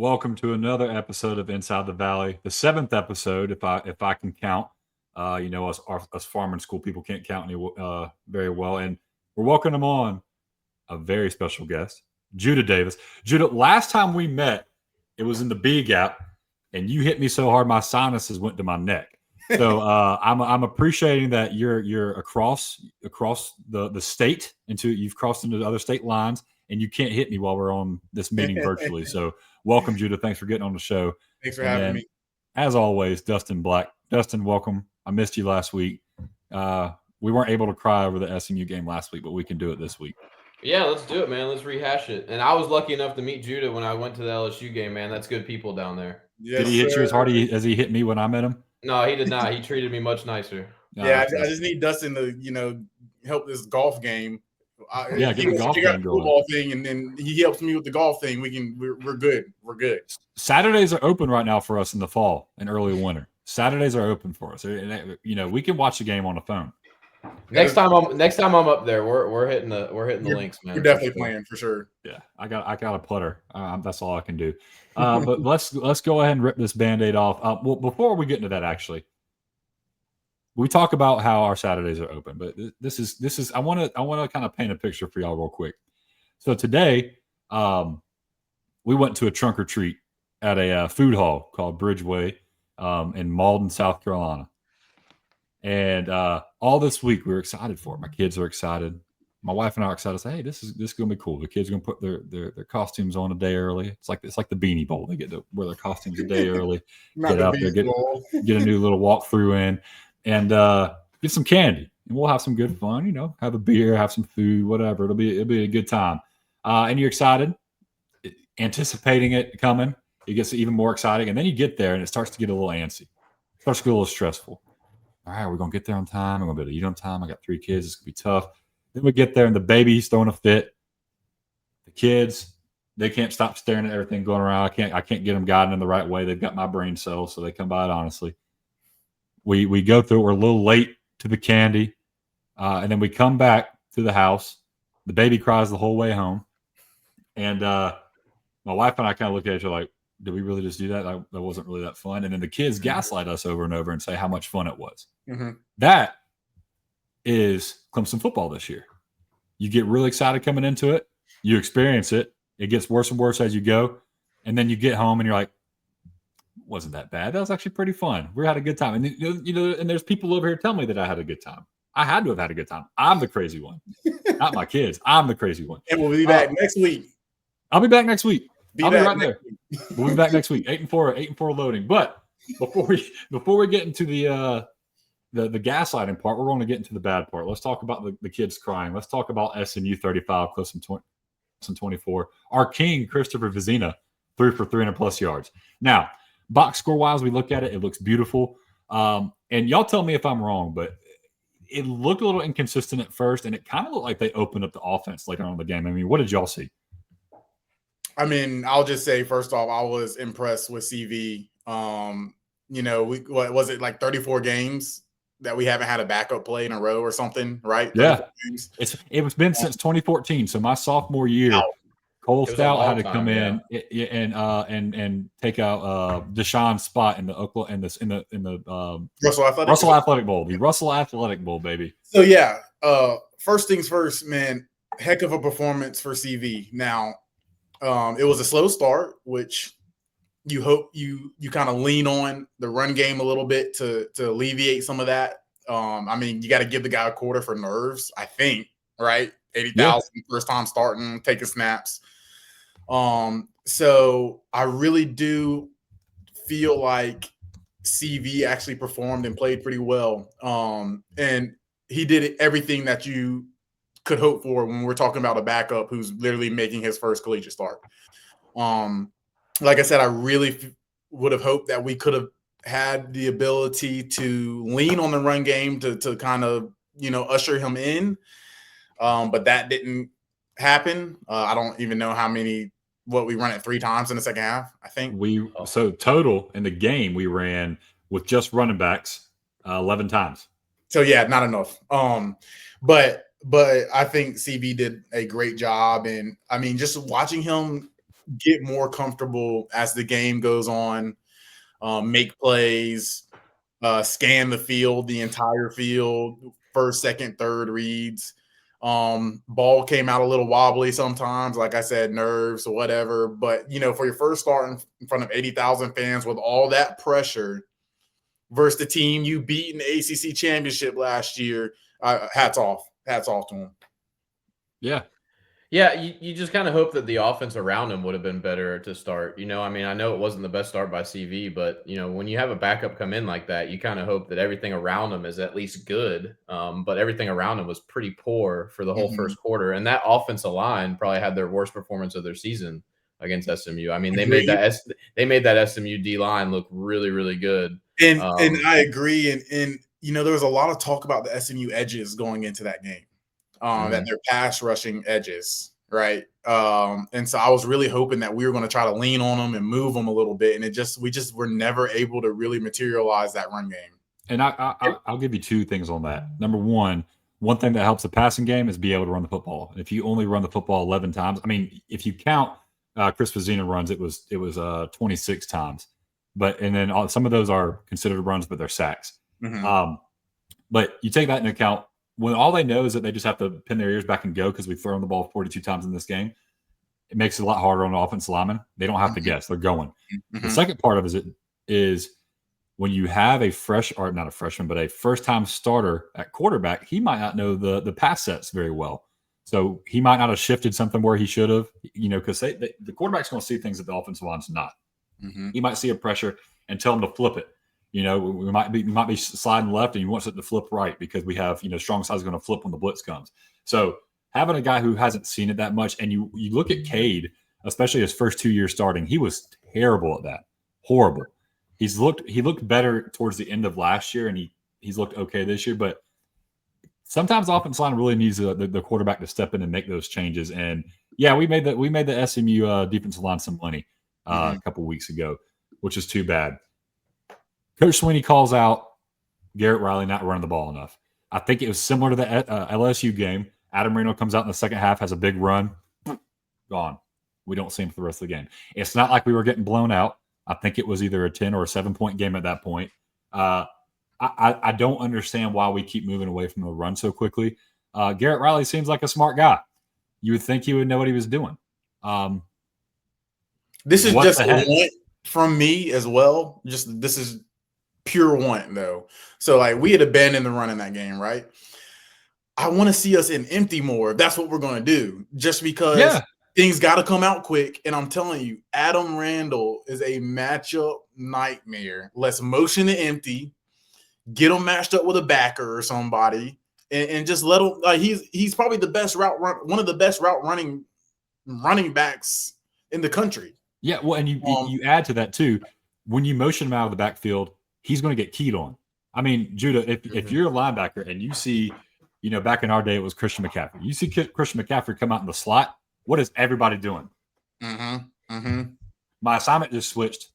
Welcome to another episode of Inside the Valley, the seventh episode, if I can count. Us farming school people can't count very well, and we're welcoming them on a very special guest, Judah Davis. Judah, last time we met, it was in the B gap, and you hit me so hard my sinuses went to my neck. So I'm appreciating that you're across the state you've crossed into the other state lines, and you can't hit me while we're on this meeting virtually. So welcome, Judah. Thanks for getting on the show. Thanks for having me. As always, Dustin Black. Dustin, welcome. I missed you last week. We weren't able to cry over the SMU game last week, but we can do it this week. Yeah, let's do it, man. Let's rehash it. And I was lucky enough to meet Judah when I went to the LSU game, man. That's good people down there. Yes, did he hit you as hard as he hit me when I met him? No, he did not. He treated me much nicer. Yeah, I just need Dustin to, help this golf game. Get the golf game going. Football thing, and then he helps me with the golf thing. We're good. We're good. Saturdays are open right now for us in the fall and early winter. Saturdays are open for us. We can watch the game on the phone. Next time I'm up there, we're hitting the links, man. We're definitely playing for sure. Yeah, I got a putter. That's all I can do. But let's go ahead and rip this Band-Aid off. Well, before we get into that, actually, we talk about how our Saturdays are open, but this is I want to kind of paint a picture for y'all real quick. So today, we went to a trunk or treat at a food hall called Bridgeway in Malden, South Carolina. And all this week we were excited for it. My kids are excited. My wife and I are excited. Say, hey, this is going to be cool. The kids are going to put their costumes on a day early. It's like the Beanie Bowl. They get to wear their costumes a day early. Get out there, get a new little walkthrough in, and get some candy. And we'll have some good fun. Have a beer, have some food, whatever. It'll be a good time. And you're excited, anticipating it coming. It gets even more exciting, and then you get there, and it starts to get a little antsy. It starts to get a little stressful. All right, we're going to get there on time. I'm going to be able to eat on time. I got 3 kids. It's going to be tough. Then we get there, and the baby's throwing a fit. The kids, they can't stop staring at everything going around. I can't get them guided in the right way. They've got my brain cells, so they come by it honestly. We go through. We're a little late to the candy, and then we come back to the house. The baby cries the whole way home, and my wife and I kind of look at each other like, did we really just do that? That wasn't really that fun. And then the kids gaslight us over and over and say how much fun it was. Mm-hmm. That is Clemson football this year. You get really excited coming into it. You experience it. It gets worse and worse as you go. And then you get home and you're like, wasn't that bad. That was actually pretty fun. We had a good time. And and there's people over here telling me that I had a good time. I had to have had a good time. I'm the crazy one. Not my kids. I'm the crazy one. And we'll be back next week. I'll be back next week. I'll be right there. We'll be back next week. 8-4 loading. But before we get into the gaslighting part, we're going to get into the bad part. Let's talk about the kids crying. Let's talk about SMU 35, Clemson 24. Our king, Christopher Vizzina, threw for 300+ yards. Now, box score wise, we look at it. It looks beautiful. And y'all tell me if I'm wrong, but it looked a little inconsistent at first, and it kind of looked like they opened up the offense later on in the game. I mean, what did y'all see? I mean, I'll just say, first off, I was impressed with CV. What was it, like 34 games that we haven't had a backup play in a row or something, right? Yeah. It's been since 2014. So my sophomore year, Cole Stout had to come in and take out Deshaun's spot in the Russell Athletic Bowl. The Russell Athletic Bowl, baby. So yeah, first things first, man, heck of a performance for CV. Now, it was a slow start, which you hope you kind of lean on the run game a little bit to alleviate some of that. I mean, you got to give the guy a quarter for nerves, I think, right? 80,000 first time starting, taking snaps. So I really do feel like CV actually performed and played pretty well. And he did everything that you could hope for when we're talking about a backup who's literally making his first collegiate start. Like I said, I really would have hoped that we could have had the ability to lean on the run game to kind of, usher him in. But that didn't happen. I don't even know what we run it 3 times in the second half, I think. So total in the game we ran with just running backs 11 times. So yeah, not enough. But I think CV did a great job. And I mean, just watching him get more comfortable as the game goes on, make plays, scan the field, the entire field, first, second, third reads. Ball came out a little wobbly sometimes, like I said, nerves or whatever. But, for your first start in front of 80,000 fans with all that pressure versus the team you beat in the ACC championship last year, hats off to him. Yeah. Yeah, you just kind of hope that the offense around him would have been better to start. I mean, I know it wasn't the best start by CV, but when you have a backup come in like that, you kind of hope that everything around him is at least good. But everything around him was pretty poor for the whole first quarter, and that offensive line probably had their worst performance of their season against SMU. I mean, they made that SMU D line look really, really good. And I agree. And there was a lot of talk about the SMU edges going into that game. That they're pass rushing edges, right? And so I was really hoping that we were going to try to lean on them and move them a little bit, and we just were never able to really materialize that run game. And I'll give you two things on that. Number one thing that helps the passing game is be able to run the football. If you only run the football 11 times, I mean, if you count Chris Vizzina runs, it was 26 times, and then some of those are considered runs, but they're sacks. But you take that into account. When all they know is that they just have to pin their ears back and go because we've thrown the ball 42 times in this game, it makes it a lot harder on the offensive linemen. They don't have to guess. They're going. The second part of it is when you have a not a freshman, but a first-time starter at quarterback, he might not know the pass sets very well. So he might not have shifted something where he should have, because the quarterback's going to see things that the offensive line's not. He might see a pressure and tell him to flip it. We might be sliding left and he wants it to flip right because we have, strong side is going to flip when the blitz comes. So having a guy who hasn't seen it that much, and you look at Cade, especially his first 2 years starting, he was terrible at that. Horrible. He looked better towards the end of last year, and he's looked okay this year. But sometimes the offensive line really needs the quarterback to step in and make those changes. And yeah, we made the SMU defensive line some money a couple weeks ago, which is too bad. Coach Sweeney calls out Garrett Riley not running the ball enough. I think it was similar to the LSU game. Adam Reno comes out in the second half, has a big run, gone. We don't see him for the rest of the game. It's not like we were getting blown out. I think it was either a 10 or a 7-point game at that point. I don't understand why we keep moving away from the run so quickly. Garrett Riley seems like a smart guy. You would think he would know what he was doing. This is just a want from me as well. This is pure want, though. So, we had abandoned the run in that game, right? I want to see us in empty more. That's what we're going to do. Just because things got to come out quick. And I'm telling you, Adam Randall is a matchup nightmare. Let's motion to empty, get him matched up with a backer or somebody, and just let him. He's probably the best one of the best route running backs in the country. Yeah, well, and you add to that too. When you motion him out of the backfield, he's going to get keyed on. I mean, Judah, if you're a linebacker and you see, back in our day it was Christian McCaffrey. You see Christian McCaffrey come out in the slot. What is everybody doing? My assignment just switched.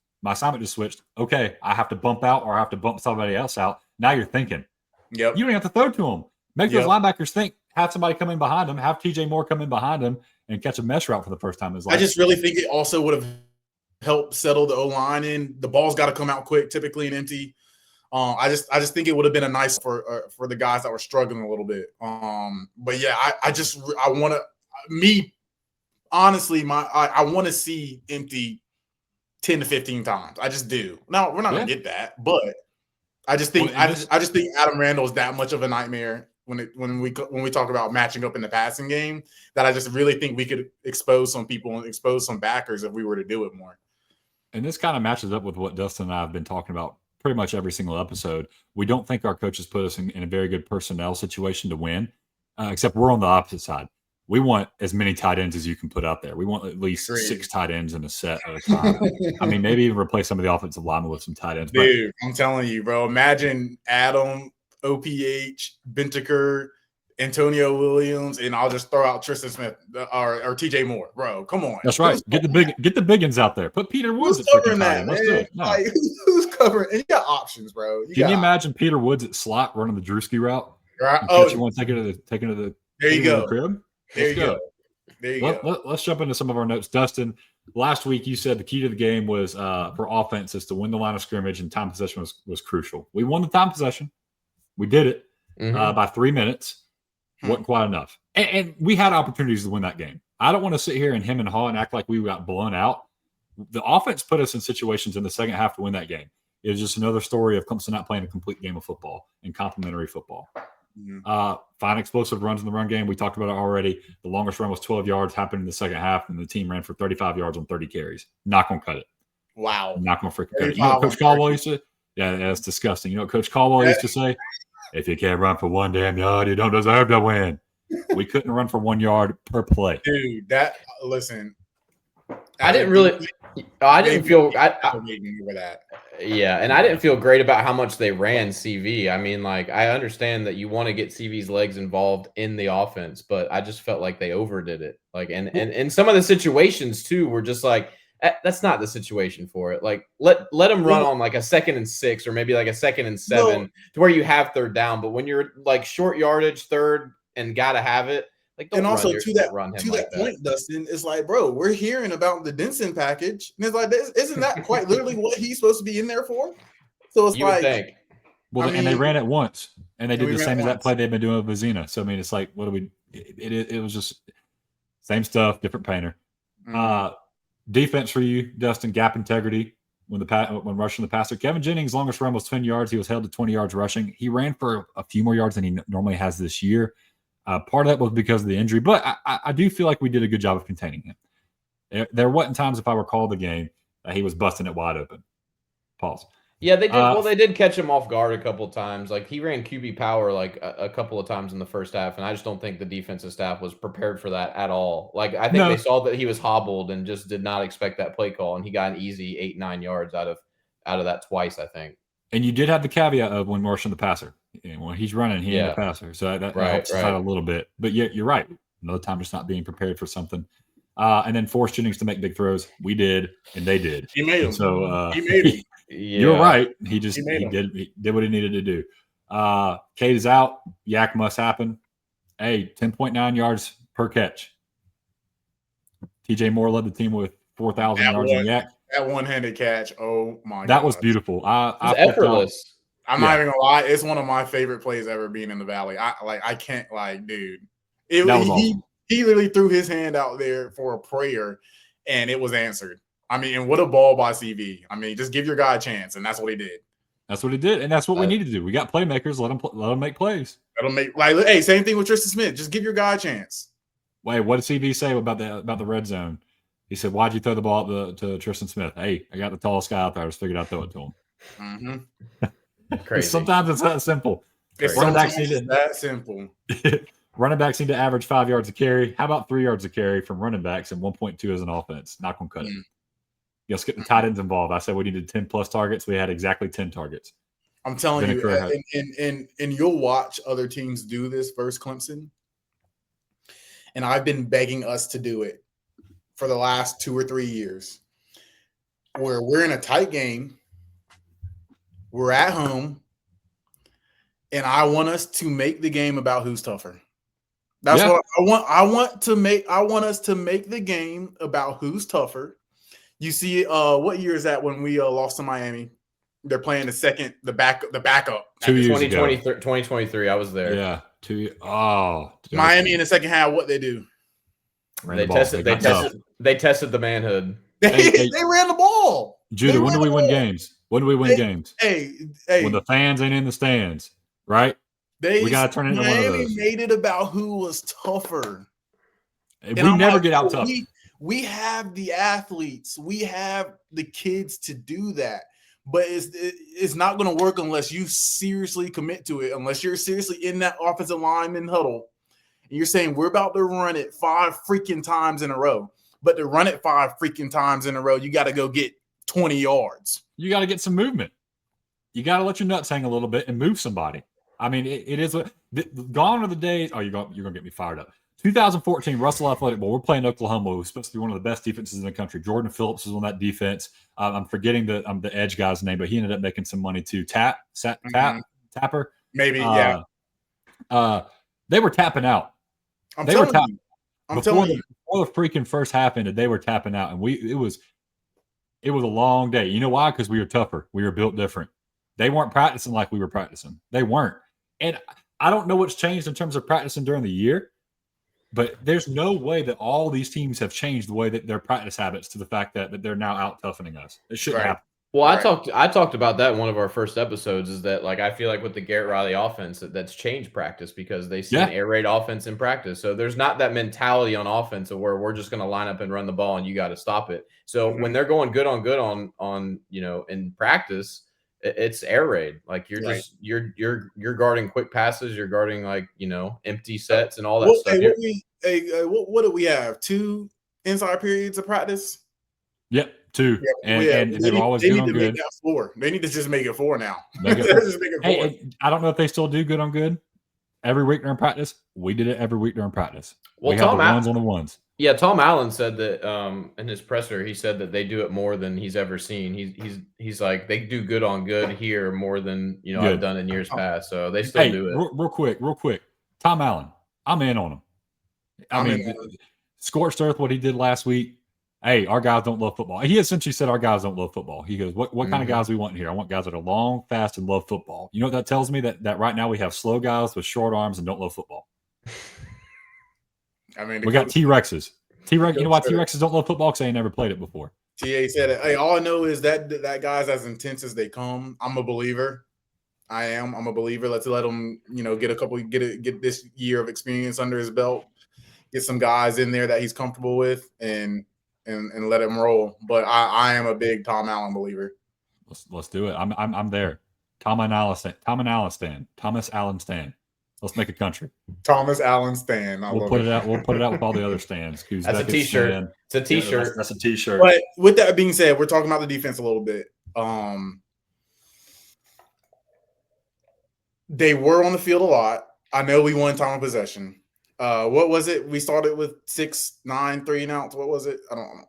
Okay, I have to bump out or I have to bump somebody else out. Now you're thinking. Yep. You don't have to throw to them. Make those linebackers think. Have somebody come in behind them. Have TJ Moore come in behind them and catch a mesh route for the first time in his life. I just really think it also would have helped settle the O-line in. The ball's got to come out quick, typically and empty. I just think it would have been a nice for the guys that were struggling a little bit. But yeah, I want to honestly, I want to see empty 10 to 15 times. I just do. Now we're not gonna get that, but I just think I just think Adam Randall is that much of a nightmare when we talk about matching up in the passing game that I just really think we could expose some people and expose some backers if we were to do it more. And this kind of matches up with what Dustin and I have been talking about pretty much every single episode. We don't think our coaches put us in a very good personnel situation to win, except we're on the opposite side. We want as many tight ends as you can put out there. We want at least 6 tight ends in a set at a time. I mean, maybe even replace some of the offensive linemen with some tight ends. Dude, I'm telling you, bro. Imagine Adam, OPH, Bentiker, Antonio Williams, and I'll just throw out Tristian Smith or TJ Moore, bro. Come on. That's right. Get the big ones out there. Put Peter Woods at covering that. Let's do it. No. Who's covering? And you got options, bro. Can you imagine Peter Woods at slot running the Drewski route? Right. You want to take it to the there you go. Crib? There you go. Let's jump into some of our notes. Dustin, last week you said the key to the game was for offense is to win the line of scrimmage, and time possession was crucial. We won the time possession. We did it by 3 minutes. Wasn't quite enough. And we had opportunities to win that game. I don't want to sit here and him and haw and act like we got blown out. The offense put us in situations in the second half to win that game. It was just another story of Clemson not playing a complete game of football and complementary football. Fine explosive runs in the run game. We talked about it already. The longest run was 12 yards, happened in the second half, and the team ran for 35 yards on 30 carries. Not going to cut it. Wow. Not going to freaking cut it. You know what Coach Caldwell used to – yeah, that's disgusting. You know what Coach Caldwell used to say? If you can't run for 1 damn yard, you don't deserve to win. We couldn't run for 1 yard per play. Dude, listen. I didn't feel that. Yeah, and I didn't feel great about how much they ran CV. I mean, like, I understand that you want to get CV's legs involved in the offense, but I just felt like they overdid it. Like, and some of the situations too were just like, that's not the situation for it. Like, let them run on like a 2nd and 6 or maybe like a 2nd and 7 to where you have 3rd down. But when you're like short yardage 3rd and gotta have it. Like, and also to that point, Dustin, it's like, bro, we're hearing about the Denson package, and it's like, isn't that quite literally what he's supposed to be in there for? So it's like, well, and they ran it once, and they did the same as that play they've been doing with Vizzina. So I mean, it's like, what do we? It was just same stuff, different painter. Defense for you, Dustin, gap integrity when rushing the passer. Kevin Jennings' longest run was 10 yards. He was held to 20 yards rushing. He ran for a few more yards than he normally has this year. Part of that was because of the injury, but I do feel like we did a good job of containing him. There wasn't times, if I recall the game, that he was busting it wide open. Pause. Yeah, they did. Well, they did catch him off guard a couple of times. Like, he ran QB power like a couple of times in the first half, and I just don't think the defensive staff was prepared for that at all. Like, I think they saw that he was hobbled and just did not expect that play call, and he got an easy 8-9 yards out of that twice, I think. And you did have the caveat of when rushing the passer. When he's running, he ain't a passer. So that helps us out a little bit. But you're right. Another time just not being prepared for something. And then force Jennings to make big throws. We did, and they did. He made them. So he made them. You're right. He did what he needed to do. Cade is out. Yak must happen. Hey, 10.9 yards per catch. TJ Moore led the team with 4,000 yards in Yak. That one-handed catch, oh my god, that was beautiful. I effortless. I'm not even gonna lie, it's one of my favorite plays ever being in the Valley. I can't, dude. He literally threw his hand out there for a prayer, and it was answered. I mean, and what a ball by CV. I mean, just give your guy a chance, and that's what he did. That's what he did, and that's what we needed to do. We got playmakers. Let them make plays. Let them make hey, same thing with Tristian Smith. Just give your guy a chance. Wait, what did CV say about the red zone? He said, "Why'd you throw the ball to Tristian Smith?" Hey, I got the tallest guy out there. I just figured I'd throw it to him. Crazy. Sometimes it's that simple. That simple. Running backs need to average 5 yards a carry. How about 3 yards a carry from running backs and 1.2 as an offense? Not going to cut it. Let's get the tight ends involved. I said we needed 10-plus targets. We had exactly 10 targets. I'm telling you, and you'll watch other teams do this versus Clemson. And I've been begging us to do it for the last 2 or 3 years, where we're in a tight game, we're at home, and I want us to make the game about who's tougher. That's what I want. I want us to make the game about who's tougher. You see, what year is that when we lost to Miami? They're playing the backup. 2 years 2023. I was there. Yeah. Miami in the second half, what they do? They tested the manhood. They ran the ball. Judah, when do we win games? When do we win games? Hey. When the fans ain't in the stands, right? We got to turn it into one of those. Miami made it about who was tougher. We never get out tough. We have the athletes. We have the kids to do that. But it's not going to work unless you seriously commit to it, unless you're seriously in that offensive lineman huddle. And you're saying, we're about to run it 5 freaking times in a row. But to run it 5 freaking times in a row, you got to go get 20 yards. You got to get some movement. You got to let your nuts hang a little bit and move somebody. I mean, it is gone are the days. Oh, you're going to get me fired up. 2014, Russell Athletic Bowl. We're playing Oklahoma, who's supposed to be one of the best defenses in the country. Jordan Phillips was on that defense. I'm forgetting the edge guy's name, but he ended up making some money too. Tapper. Maybe, yeah. They were tapping out. I'm telling you. the freaking first half ended, they were tapping out, and it was a long day. You know why? Because we were tougher. We were built different. They weren't practicing like we were practicing. They weren't. And I don't know what's changed in terms of practicing during the year, but there's no way that all these teams have changed the way that their practice habits to the fact that they're now out toughening us. It shouldn't happen. Well, I talked about that in one of our first episodes, is that like I feel like with the Garrett Riley offense that's changed practice because they see an air raid offense in practice. So there's not that mentality on offense of where we're just going to line up and run the ball and you got to stop it. So when they're going good on in practice, it's air raid. Like you're just you're guarding quick passes, you're guarding like empty sets and all that stuff. What do we have? 2 inside periods of practice? Yep. 2, and they were always good on good. 4. They need to just make it 4 now. Hey, I don't know if they still do good on good every week during practice. We did it every week during practice. Well, we have the ones on the ones. Yeah, Tom Allen said that in his presser, he said that they do it more than he's ever seen. He's like, they do good on good here more than I've done in years past. So they still do it. Real quick. Tom Allen, I'm in on him. I mean, scorched earth what he did last week. Hey, our guys don't love football. He essentially said our guys don't love football. He goes, what kind of guys we want here? I want guys that are long, fast, and love football. You know what that tells me? That right now we have slow guys with short arms and don't love football. I mean, we got T-Rexes. T-Rex. You know why T-Rexes don't love football? Because they ain't never played it before. TA said it. Hey, all I know is that guy's as intense as they come. I'm a believer. I'm a believer. Let's let him, get this year of experience under his belt. Get some guys in there that he's comfortable with, and let him roll. But I am a big Tom Allen believer. Let's do it. I'm there. Thomas Allen Stan. Let's make a country. Thomas Allen Stan. We'll put it out with all the other stands. That's a T-shirt. Stan. It's a T-shirt. Yeah, that's a T-shirt. But with that being said, we're talking about the defense a little bit. They were on the field a lot. I know we won time of possession. What was it? We started with 6, 9, 3 and outs. What was it? I don't know.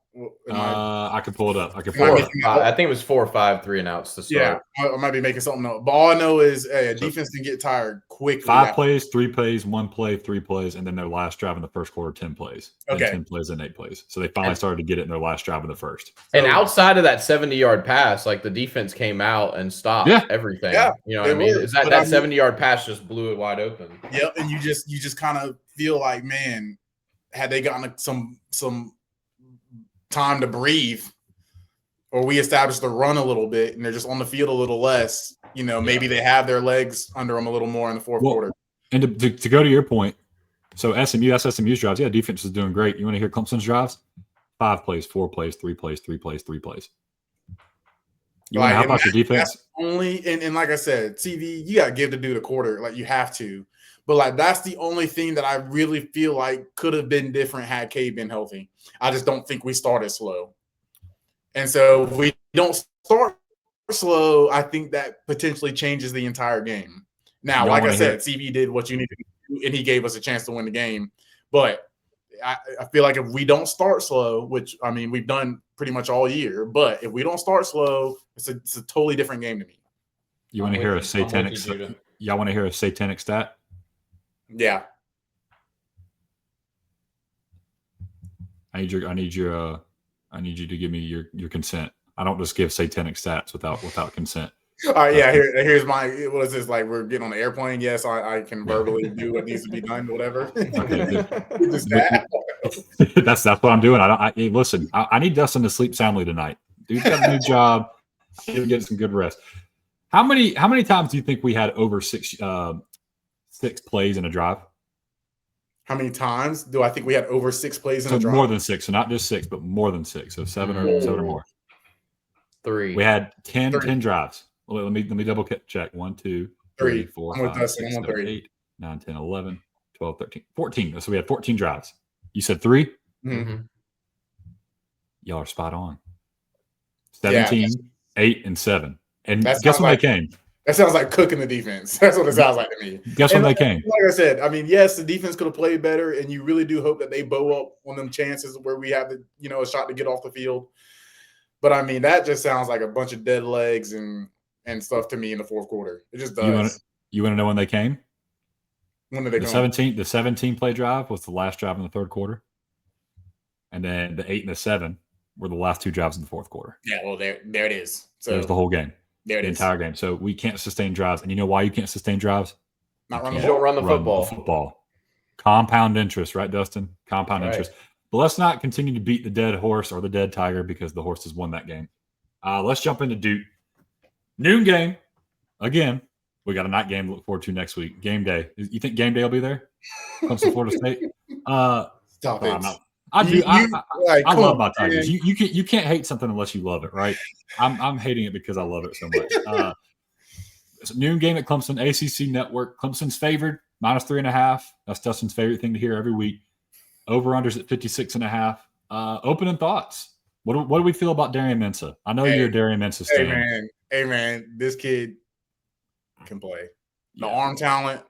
I can pull it up. I think it was 4 or 5 3 and outs to start. Yeah, I might be making something up. But all I know is defense can get tired quickly. 5 plays, 3 plays, 1 play, 3 plays, and then their last drive in the first quarter, 10 plays. Okay. 10 plays and 8 plays. So they finally started to get it in their last drive in the first. And outside of that 70-yard pass, like the defense came out and stopped everything. Yeah, you know what I mean? Is that 70-yard pass just blew it wide open? Yep, and you just kind of feel like, man, had they gotten some time to breathe, or we established the run a little bit and they're just on the field a little less, maybe they have their legs under them a little more in the fourth quarter. And to go to your point, so SMU's drives, defense is doing great. You want to hear Clemson's drives? 5 plays, 4 plays, 3 plays, 3 plays, 3 plays. How about your defense? And like I said, CV, you got to give the dude a quarter. Like, you have to. But, like, that's the only thing that I really feel like could have been different had Cade been healthy. I just don't think we started slow. And so if we don't start slow, I think that potentially changes the entire game. Now, like I said, CV did what you needed to do, and he gave us a chance to win the game. But I feel like if we don't start slow, which, I mean, we've done pretty much all year, but if we don't start slow, it's a totally different game to me. You want to hear a satanic Y'all want to hear a satanic stat? Yeah. I need you to give me your consent. I don't just give satanic stats without consent. All right, yeah. Here's my. What is this like? We're getting on the airplane. Yes, I can verbally do what needs to be done. Whatever. That's what I'm doing. Listen. I need Dustin to sleep soundly tonight. Dude's got a new job. I need to get some good rest. How many times do you think we had over 6 plays in a drive? How many times do I think we had over 6 plays in a drive? More than 6, so not just 6, but more than 6. So 7 or more. 3. We had 10 drives. Well, let me double check. 1, 2, 3, 4, 5, 6, 7, 8, 9, 10, 11, 12, 13, 14. So we had 14 drives. You said 3? Mm-hmm. Y'all are spot on. 17, 8, and 7. And guess when they came? That sounds like cooking the defense. That's what it sounds like to me. Guess when they came? Like I said, I mean, yes, the defense could have played better, and you really do hope that they bow up on them chances where we have a shot to get off the field. But I mean, that just sounds like a bunch of dead legs and stuff to me in the fourth quarter. It just does. You want to know when they came? When did they come? The 17 play drive was the last drive in the third quarter. and then the 8 and the 7 were the last 2 drives in the fourth quarter. Yeah, well, there it is. So there's the whole game, there it the is. entire game. So we can't sustain drives, and you know why you can't sustain drives? Not run You the don't ball. run the football. Compound interest, right, Dustin? Compound Right. interest. But let's not continue to beat the dead horse or the dead tiger because the horse has won that game. Let's jump into Duke. Noon game. Again, we got a night game to look forward to next week. Game day. You think game day will be there? Clemson, Florida State. Stop it. I love my Tigers. You can't hate something unless you love it, right? I'm hating it because I love it so much. It's a noon game at Clemson, ACC Network. Clemson's favored, -3.5. That's Dustin's favorite thing to hear every week. Over-unders at 56.5. Opening thoughts. What do we feel about Darian Mensah? I know you're a Darian Mensah stan. Hey, man, this kid can play. The Yeah. arm talent,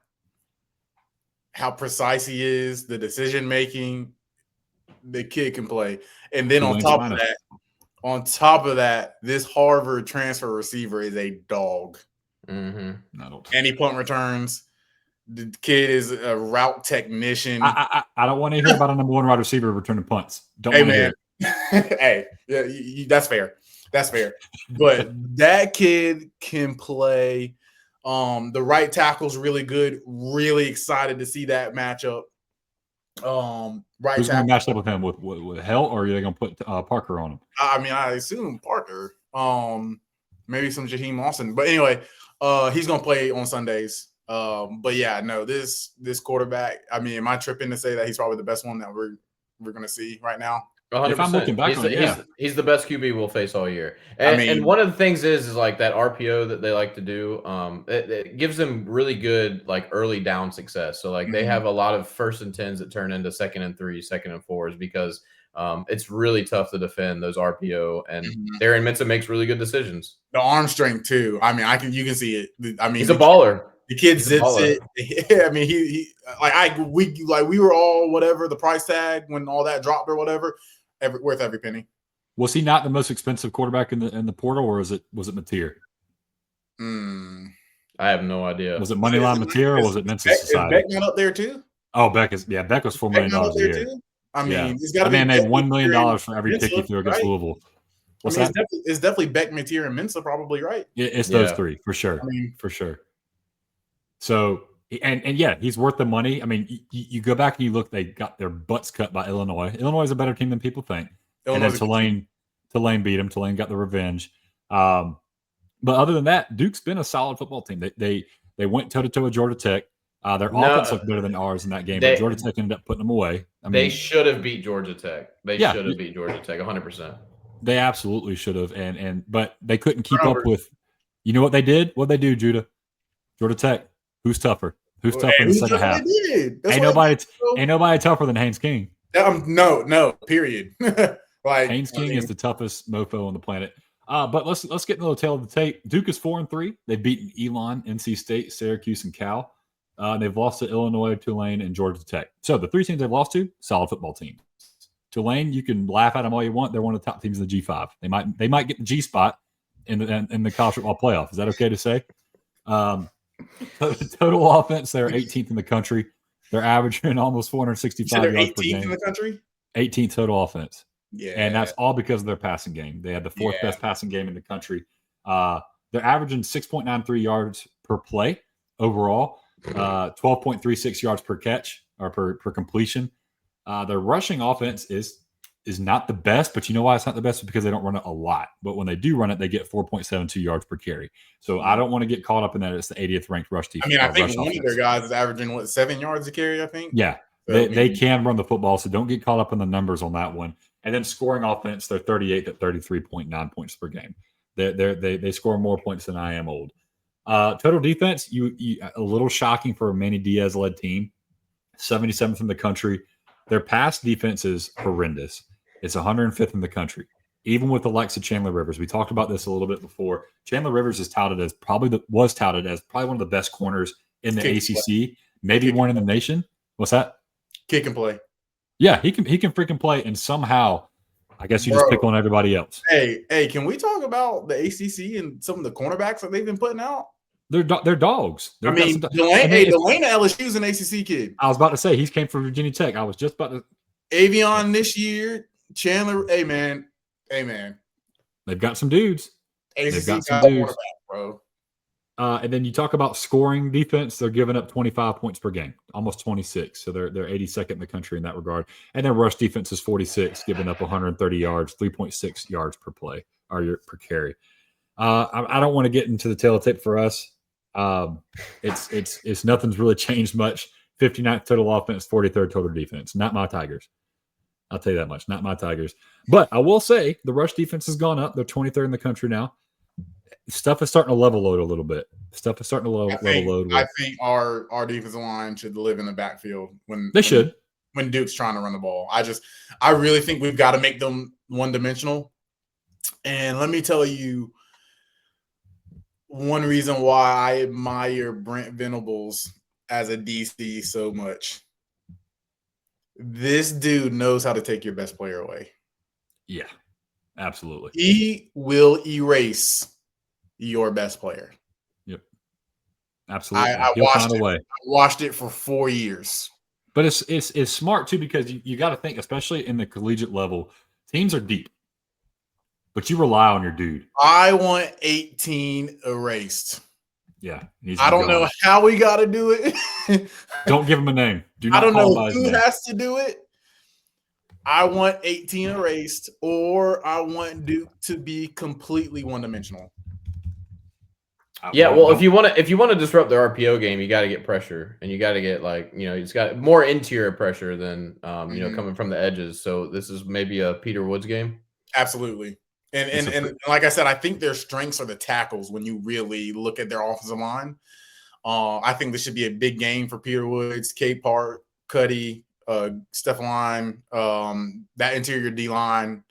how precise he is, the decision-making, the kid can play. And then on top of that, this Harvard transfer receiver is a dog. Mm-hmm. And he punt returns. The kid is a route technician. I don't want to hear about a number 1 wide receiver returning punts. Don't want to hear it. Hey, yeah, that's fair. That's fair. But that kid can play. The right tackle's really good. Really excited to see that matchup. Right Who's going tackle. to match up with him? With Hell, or are they going to put Parker on him? I mean, I assume Parker. Maybe some Jaheim Lawson. But anyway, he's going to play on Sundays. But yeah, no, this quarterback. I mean, am I tripping to say that he's probably the best one that we're going to see right now? 100%. If I'm looking back on it, he's the best QB we'll face all year. And one of the things is like that RPO that they like to do. It gives them really good like early down success. So like they have a lot of 1st and 10s that turn into 2nd and 3, 2nd and 4s because it's really tough to defend those RPO. And Darian Mensah makes really good decisions. The arm strength too. I mean, you can see it. I mean, he's a baller. The kid zips it. I mean, we were all whatever the price tag when all that dropped or whatever. Worth every penny. Was he not the most expensive quarterback in the portal, or was it Mateer? I have no idea. Was it Moneyline Mateer or was it Mensah Society? Is Beck not up there too? Oh, Beck was $4 million a year. Too? I mean, yeah. It's got to be. Made $1 million for every pick he threw against Louisville. What's that? It's definitely Beck, Mateer, and Mensah, probably, right? It's those 3 for sure. For sure. So and yeah, he's worth the money. I mean, you go back and you look, they got their butts cut by Illinois. Illinois is a better team than people think. And then Tulane beat him. Tulane got the revenge. But other than that, Duke's been a solid football team. They went toe-to-toe with Georgia Tech. Their offense looked better than ours in that game, but Georgia Tech ended up putting them away. They should have beat Georgia Tech. They should have beat Georgia Tech 100%. They absolutely should have. But they couldn't keep up with – you know what they did? What did they do, Judah? Georgia Tech. Who's tougher? Who's tougher in the second half? Ain't nobody tougher than Haynes King. No, period. Haynes King is the toughest mofo on the planet. But let's get into the tail of the tape. Duke is 4-3. They've beaten Elon, NC State, Syracuse, and Cal. They've lost to Illinois, Tulane, and Georgia Tech. So the 3 teams they've lost to, solid football teams. Tulane, you can laugh at them all you want. They're one of the top teams in the G5. They might get the G spot in the college football playoff. Is that okay to say? Total offense, they're 18th in the country. They're averaging almost 465 yards per game. 18th in the country? 18th total offense. Yeah. And that's all because of their passing game. They had the 4th best passing game in the country. They're averaging 6.93 yards per play overall, 12.36 yards per catch or per completion. Their rushing offense is not the best, but you know why it's not the best? It's because they don't run it a lot. But when they do run it, they get 4.72 yards per carry. So I don't want to get caught up in that. It's the 80th ranked rush defense. I mean, I think one of their guys is averaging 7 yards a carry, I think. Yeah. So, they can run the football, so don't get caught up in the numbers on that one. And then scoring offense, they're 38th at 33.9 points per game. They score more points than I am old. Total defense, you a little shocking for a Manny Diaz-led team. 77th in the country. Their pass defense is horrendous. It's 105th in the country, even with the likes of Chandler Rivers. We talked about this a little bit before. Chandler Rivers is touted as probably one of the best corners in the ACC, maybe one in the nation. What's that? Kick and play. Yeah, he can freaking play, and somehow, I guess you just pick on everybody else. Hey, can we talk about the ACC and some of the cornerbacks that they've been putting out? They're dogs. Delane at LSU's an ACC kid. I was about to say he came from Virginia Tech. I was just about to. Avion this year, Chandler, hey man. They've got some dudes. ACC got some got a dudes. quarterback, bro. And then you talk about scoring defense. They're giving up 25 points per game, almost 26. So they're 82nd in the country in that regard. And then rush defense is 46, giving up 130 yards, 3.6 yards per play or per carry. I don't want to get into the tape for us. It's nothing's really changed much. 59th total offense, 43rd total defense. Not my Tigers. I'll tell you that much. Not my Tigers. But I will say the rush defense has gone up. They're 23rd in the country now. Stuff is starting to level load a little bit. Stuff is starting to level load. I think our defensive line should live in the backfield when Duke's trying to run the ball. I really think we've got to make them one-dimensional. And let me tell you one reason why I admire Brent Venables as a DC so much. This dude knows how to take your best player away. Yeah, absolutely. He will erase your best player. Yep. Absolutely. I watched it for 4 years. But it's smart too, because you got to think, especially in the collegiate level, teams are deep. But you rely on your dude. I want 18 erased. Yeah. I don't know how we got to do it. Don't give him a name. I don't know who has to do it. I want 18 erased, or I want Duke to be completely one-dimensional. Yeah, well, if you want to disrupt the RPO game, you got to get pressure, and you got to get it's got more interior pressure than coming from the edges. So this is maybe a Peter Woods game. Absolutely. And like I said, I think their strengths are the tackles when you really look at their offensive line. I think this should be a big game for Peter Woods, K Park, Cuddy, Stephon, that interior D line.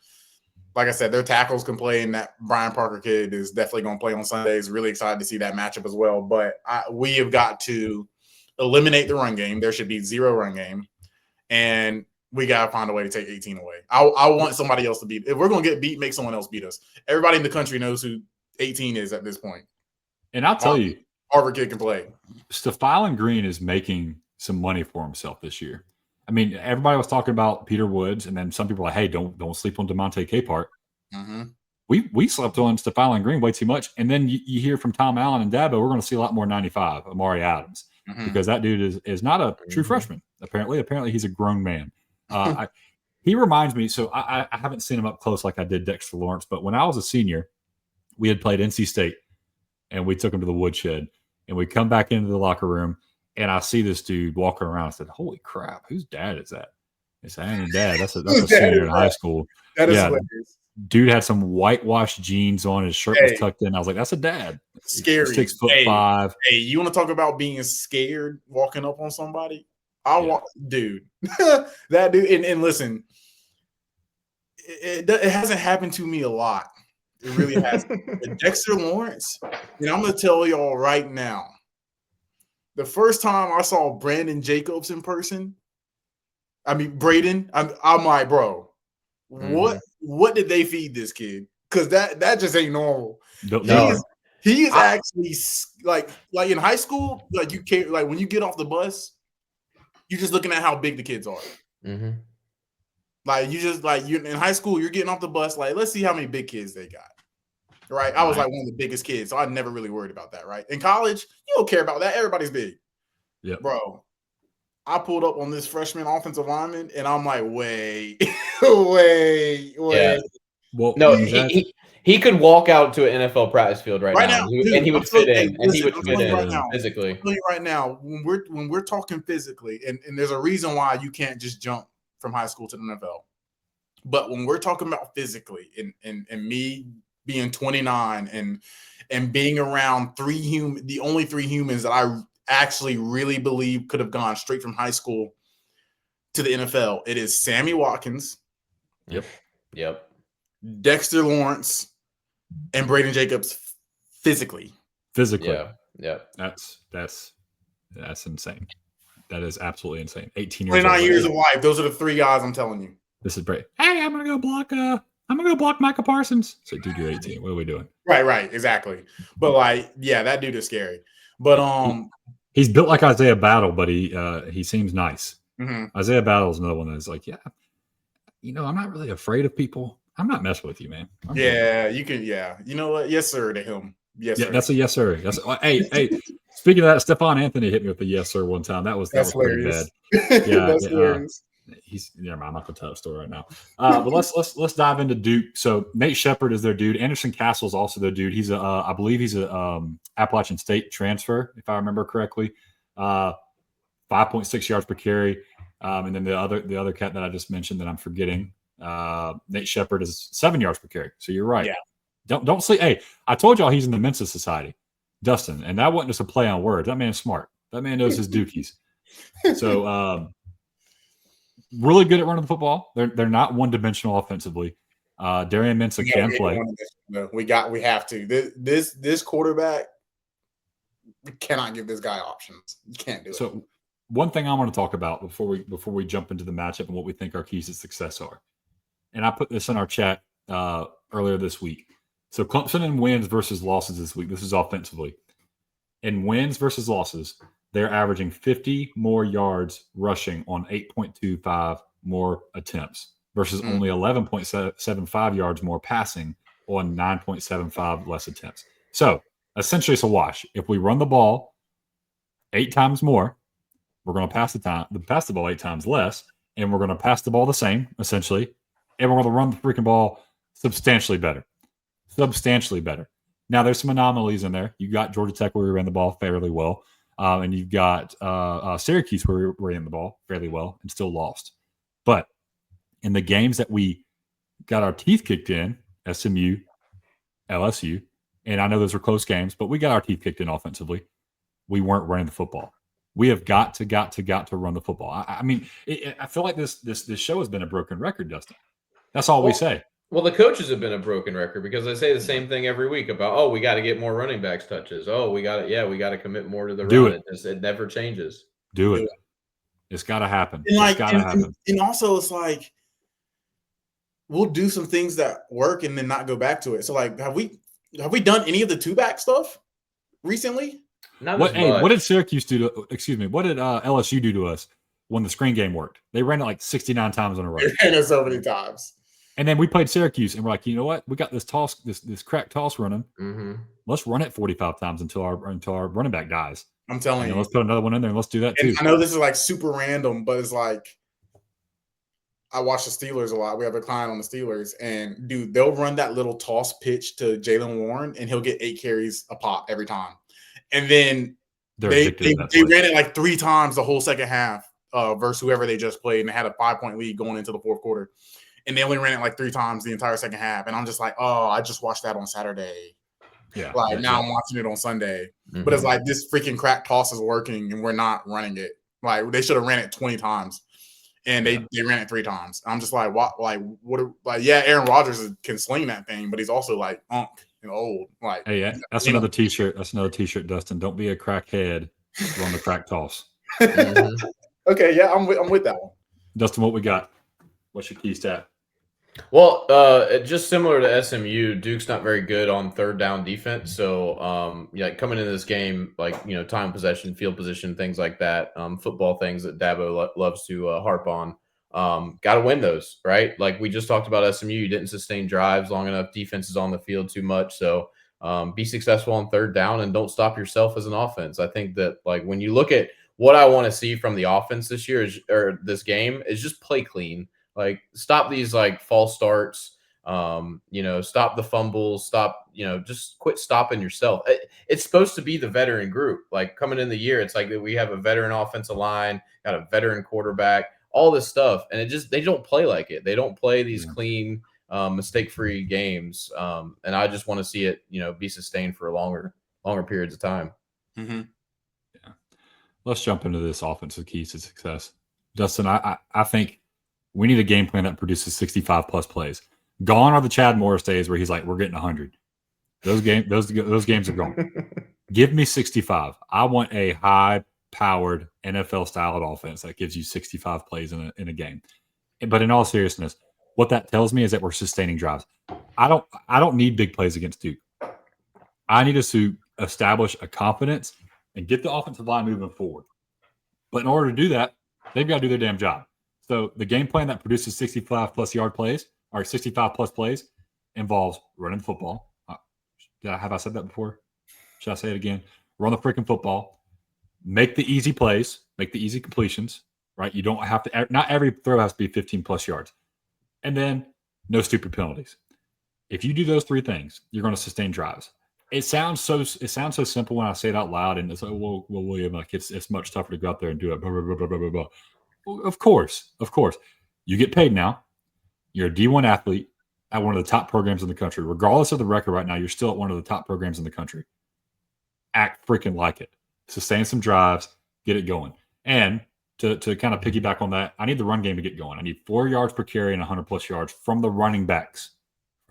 Like I said, their tackles can play, and that Brian Parker kid is definitely going to play on Sundays. Really excited to see that matchup as well. But we have got to eliminate the run game. There should be 0 run game. And we got to find a way to take 18 away. I want somebody else to beat. If we're going to get beat, make someone else beat us. Everybody in the country knows who 18 is at this point. And I'll tell you, Harvard kid can play. Stephon Green is making some money for himself this year. I mean, everybody was talking about Peter Woods, and then some people were like, hey, don't sleep on DeMonte Capehart. Mm-hmm. We slept on Stephon Green way too much. And then you hear from Tom Allen and Dabo, we're going to see a lot more 95, Amari Adams, because that dude is not a true freshman, apparently. Apparently, he's a grown man. He reminds me, so I haven't seen him up close like I did Dexter Lawrence, but when I was a senior, we had played NC State, and we took him to the woodshed, and we come back into the locker room, and I see this dude walking around. I said, holy crap, whose dad is that? It's ain't dad. That's a senior in high school. That is hilarious. Dude had some whitewashed jeans on. His shirt was tucked in. I was like, that's a dad. Scary. 6'5". Hey, you want to talk about being scared walking up on somebody? Dude, that dude. And listen, it hasn't happened to me a lot. It really hasn't. Dexter Lawrence, and I'm going to tell y'all right now, the first time I saw Brandon Jacobs in person, Braden, I'm like, bro, what did they feed this kid? Because that just ain't normal. No. He is actually like in high school, like you can't, like when you get off the bus, you're just looking at how big the kids are. Mm-hmm. Like you're in high school, you're getting off the bus, like let's see how many big kids they got. Right? I was like one of the biggest kids, so I never really worried about that. Right? In college, you don't care about that. Everybody's big. Yeah, bro. I pulled up on this freshman offensive lineman, and I'm like, wait. Yeah. Well, no, he could walk out to an NFL practice field right now, dude, and he would fit in. And he would fit in physically. I'm telling you right now, when we're talking physically, and there's a reason why you can't just jump from high school to the NFL. But when we're talking about physically, and me being 29 and being around the only 3 humans that I actually really believe could have gone straight from high school to the NFL, it is Sammy Watkins. Yep. Dexter Lawrence and Braden Jacobs physically. Yeah. That's insane. That is absolutely insane. 18 years 29 years of life. Those are the 3 guys I'm telling you. This is great. Hey, I'm gonna go block Micah Parsons. So, dude, you're 18. What are we doing? Right, exactly. But that dude is scary. But he's built like Isaiah Battle, but he seems nice. Mm-hmm. Isaiah Battle is another one that's like, yeah. I'm not really afraid of people. I'm not messing with you, man. Yeah, you can. Yeah, you know what? Yes, sir. To him. Yes, Yeah, sir. that's a yes, sir. Hey. Speaking of that, Stephon Anthony hit me with a yes, sir one time. That was pretty bad. Yeah, That's hilarious. He's never mind. I'm not gonna tell the story right now. But let's dive into Duke. So Nate Shepard is their dude. Anderson Castle is also their dude. He's I believe he's a Appalachian State transfer, if I remember correctly. 5.6 yards per carry. And then the other cat that I just mentioned that I'm forgetting, Nate Shepard is 7 yards per carry. So you're right. Yeah. Don't sleep. Hey, I told y'all he's in the Mensa Society, Dustin, and that wasn't just a play on words. That man's smart. That man knows his dookies. So really good at running the football. They're not one dimensional offensively. Darian Mensa can play. We have to. This quarterback, we cannot give this guy options. You can't do it. So one thing I want to talk about before we jump into the matchup and what we think our keys to success are, and I put this in our chat earlier this week. So Clemson in wins versus losses this week. This is offensively. In wins versus losses, they're averaging 50 more yards rushing on 8.25 more attempts versus only 11.75 yards more passing on 9.75 less attempts. So essentially it's a wash. If we run the ball 8 times more, we're going to pass the ball 8 times less, and we're going to pass the ball the same, essentially, and we're going to run the freaking ball substantially better. Now, there's some anomalies in there. You got Georgia Tech where we ran the ball fairly well, and you've got Syracuse where we ran the ball fairly well and still lost. But in the games that we got our teeth kicked in, SMU, LSU, and I know those were close games, but we got our teeth kicked in offensively. We weren't running the football. We have got to run the football. I mean, I feel like this show has been a broken record, Dustin. That's all we say. Well, the coaches have been a broken record because they say the same thing every week about, we got to get more running backs touches. We got to commit more to the run. It never changes. Do it. It's got to happen. And also, it's like we'll do some things that work and then not go back to it. So, like, have we done any of the 2-back stuff recently? What did Syracuse do to? Excuse me. What did LSU do to us when the screen game worked? They ran it like 69 times in a row. They ran it so many times. And then we played Syracuse, and we're like, you know what? We got this toss, this crack toss running. Mm-hmm. Let's run it 45 times until our running back dies. I'm telling you. Let's put another one in there, and let's do that too. I know this is like super random, but it's like I watch the Steelers a lot. We have a client on the Steelers, and dude, they'll run that little toss pitch to Jalen Warren, and he'll get 8 carries a pop every time. And then they ran it like 3 times the whole second half versus whoever they just played, and they had a 5-point lead going into the fourth quarter. And they only ran it like 3 times the entire second half. And I'm just like, I just watched that on Saturday. Yeah. Now I'm watching it on Sunday. Mm-hmm. But it's like this freaking crack toss is working and we're not running it. Like they should have ran it 20 times. And they ran it 3 times. I'm just like, what? Aaron Rodgers can sling that thing, but he's also like and old. Like, hey, that's another T-shirt. That's another T-shirt, Dustin. Don't be a crackhead. Run the crack toss. Mm-hmm. Okay, yeah, I'm with that one. Dustin, what we got? What's your key stat? Well, just similar to SMU, Duke's not very good on third down defense. So, coming into this game, time possession, field position, things like that, football things that Dabo loves to harp on. Got to win those, right? Like we just talked about SMU, you didn't sustain drives long enough. Defense is on the field too much. So, be successful on third down and don't stop yourself as an offense. I think that when you look at what I want to see from the offense this year this game is just play clean. Like stop these false starts, stop the fumbles, just quit stopping yourself. It's supposed to be the veteran group. Like coming in the year, it's like that we have a veteran offensive line, got a veteran quarterback, all this stuff. And they don't play like it. They don't play these clean, mistake-free games. And I just want to see it, be sustained for longer periods of time. Mm-hmm. Yeah. Let's jump into this offensive keys to success. Dustin, I think we need a game plan that produces 65-plus plays. Gone are the Chad Morris days where he's like, we're getting 100. Those games are gone. Give me 65. I want a high-powered NFL-styled offense that gives you 65 plays in a game. But in all seriousness, what that tells me is that we're sustaining drives. I don't need big plays against Duke. I need us to establish a confidence and get the offensive line moving forward. But in order to do that, they've got to do their damn job. So the game plan that produces 65+ yard plays or 65+ plays involves running the football. Have I said that before? Should I say it again? Run the freaking football. Make the easy plays. Make the easy completions. Right? You don't have to. Not every throw has to be 15+ yards. And then no stupid penalties. If you do those 3 things, you're going to sustain drives. It sounds so simple when I say it out loud, and it's like, well, William, like it's much tougher to go out there and do it. Blah, blah, blah, blah, blah, blah. Well, of course, you get paid now. You're a D1 athlete at one of the top programs in the country. Regardless of the record right now, you're still at one of the top programs in the country. Act freaking like it. Sustain some drives, get it going. And to kind of piggyback on that, I need the run game to get going. I need 4 yards per carry and 100+ yards from the running backs.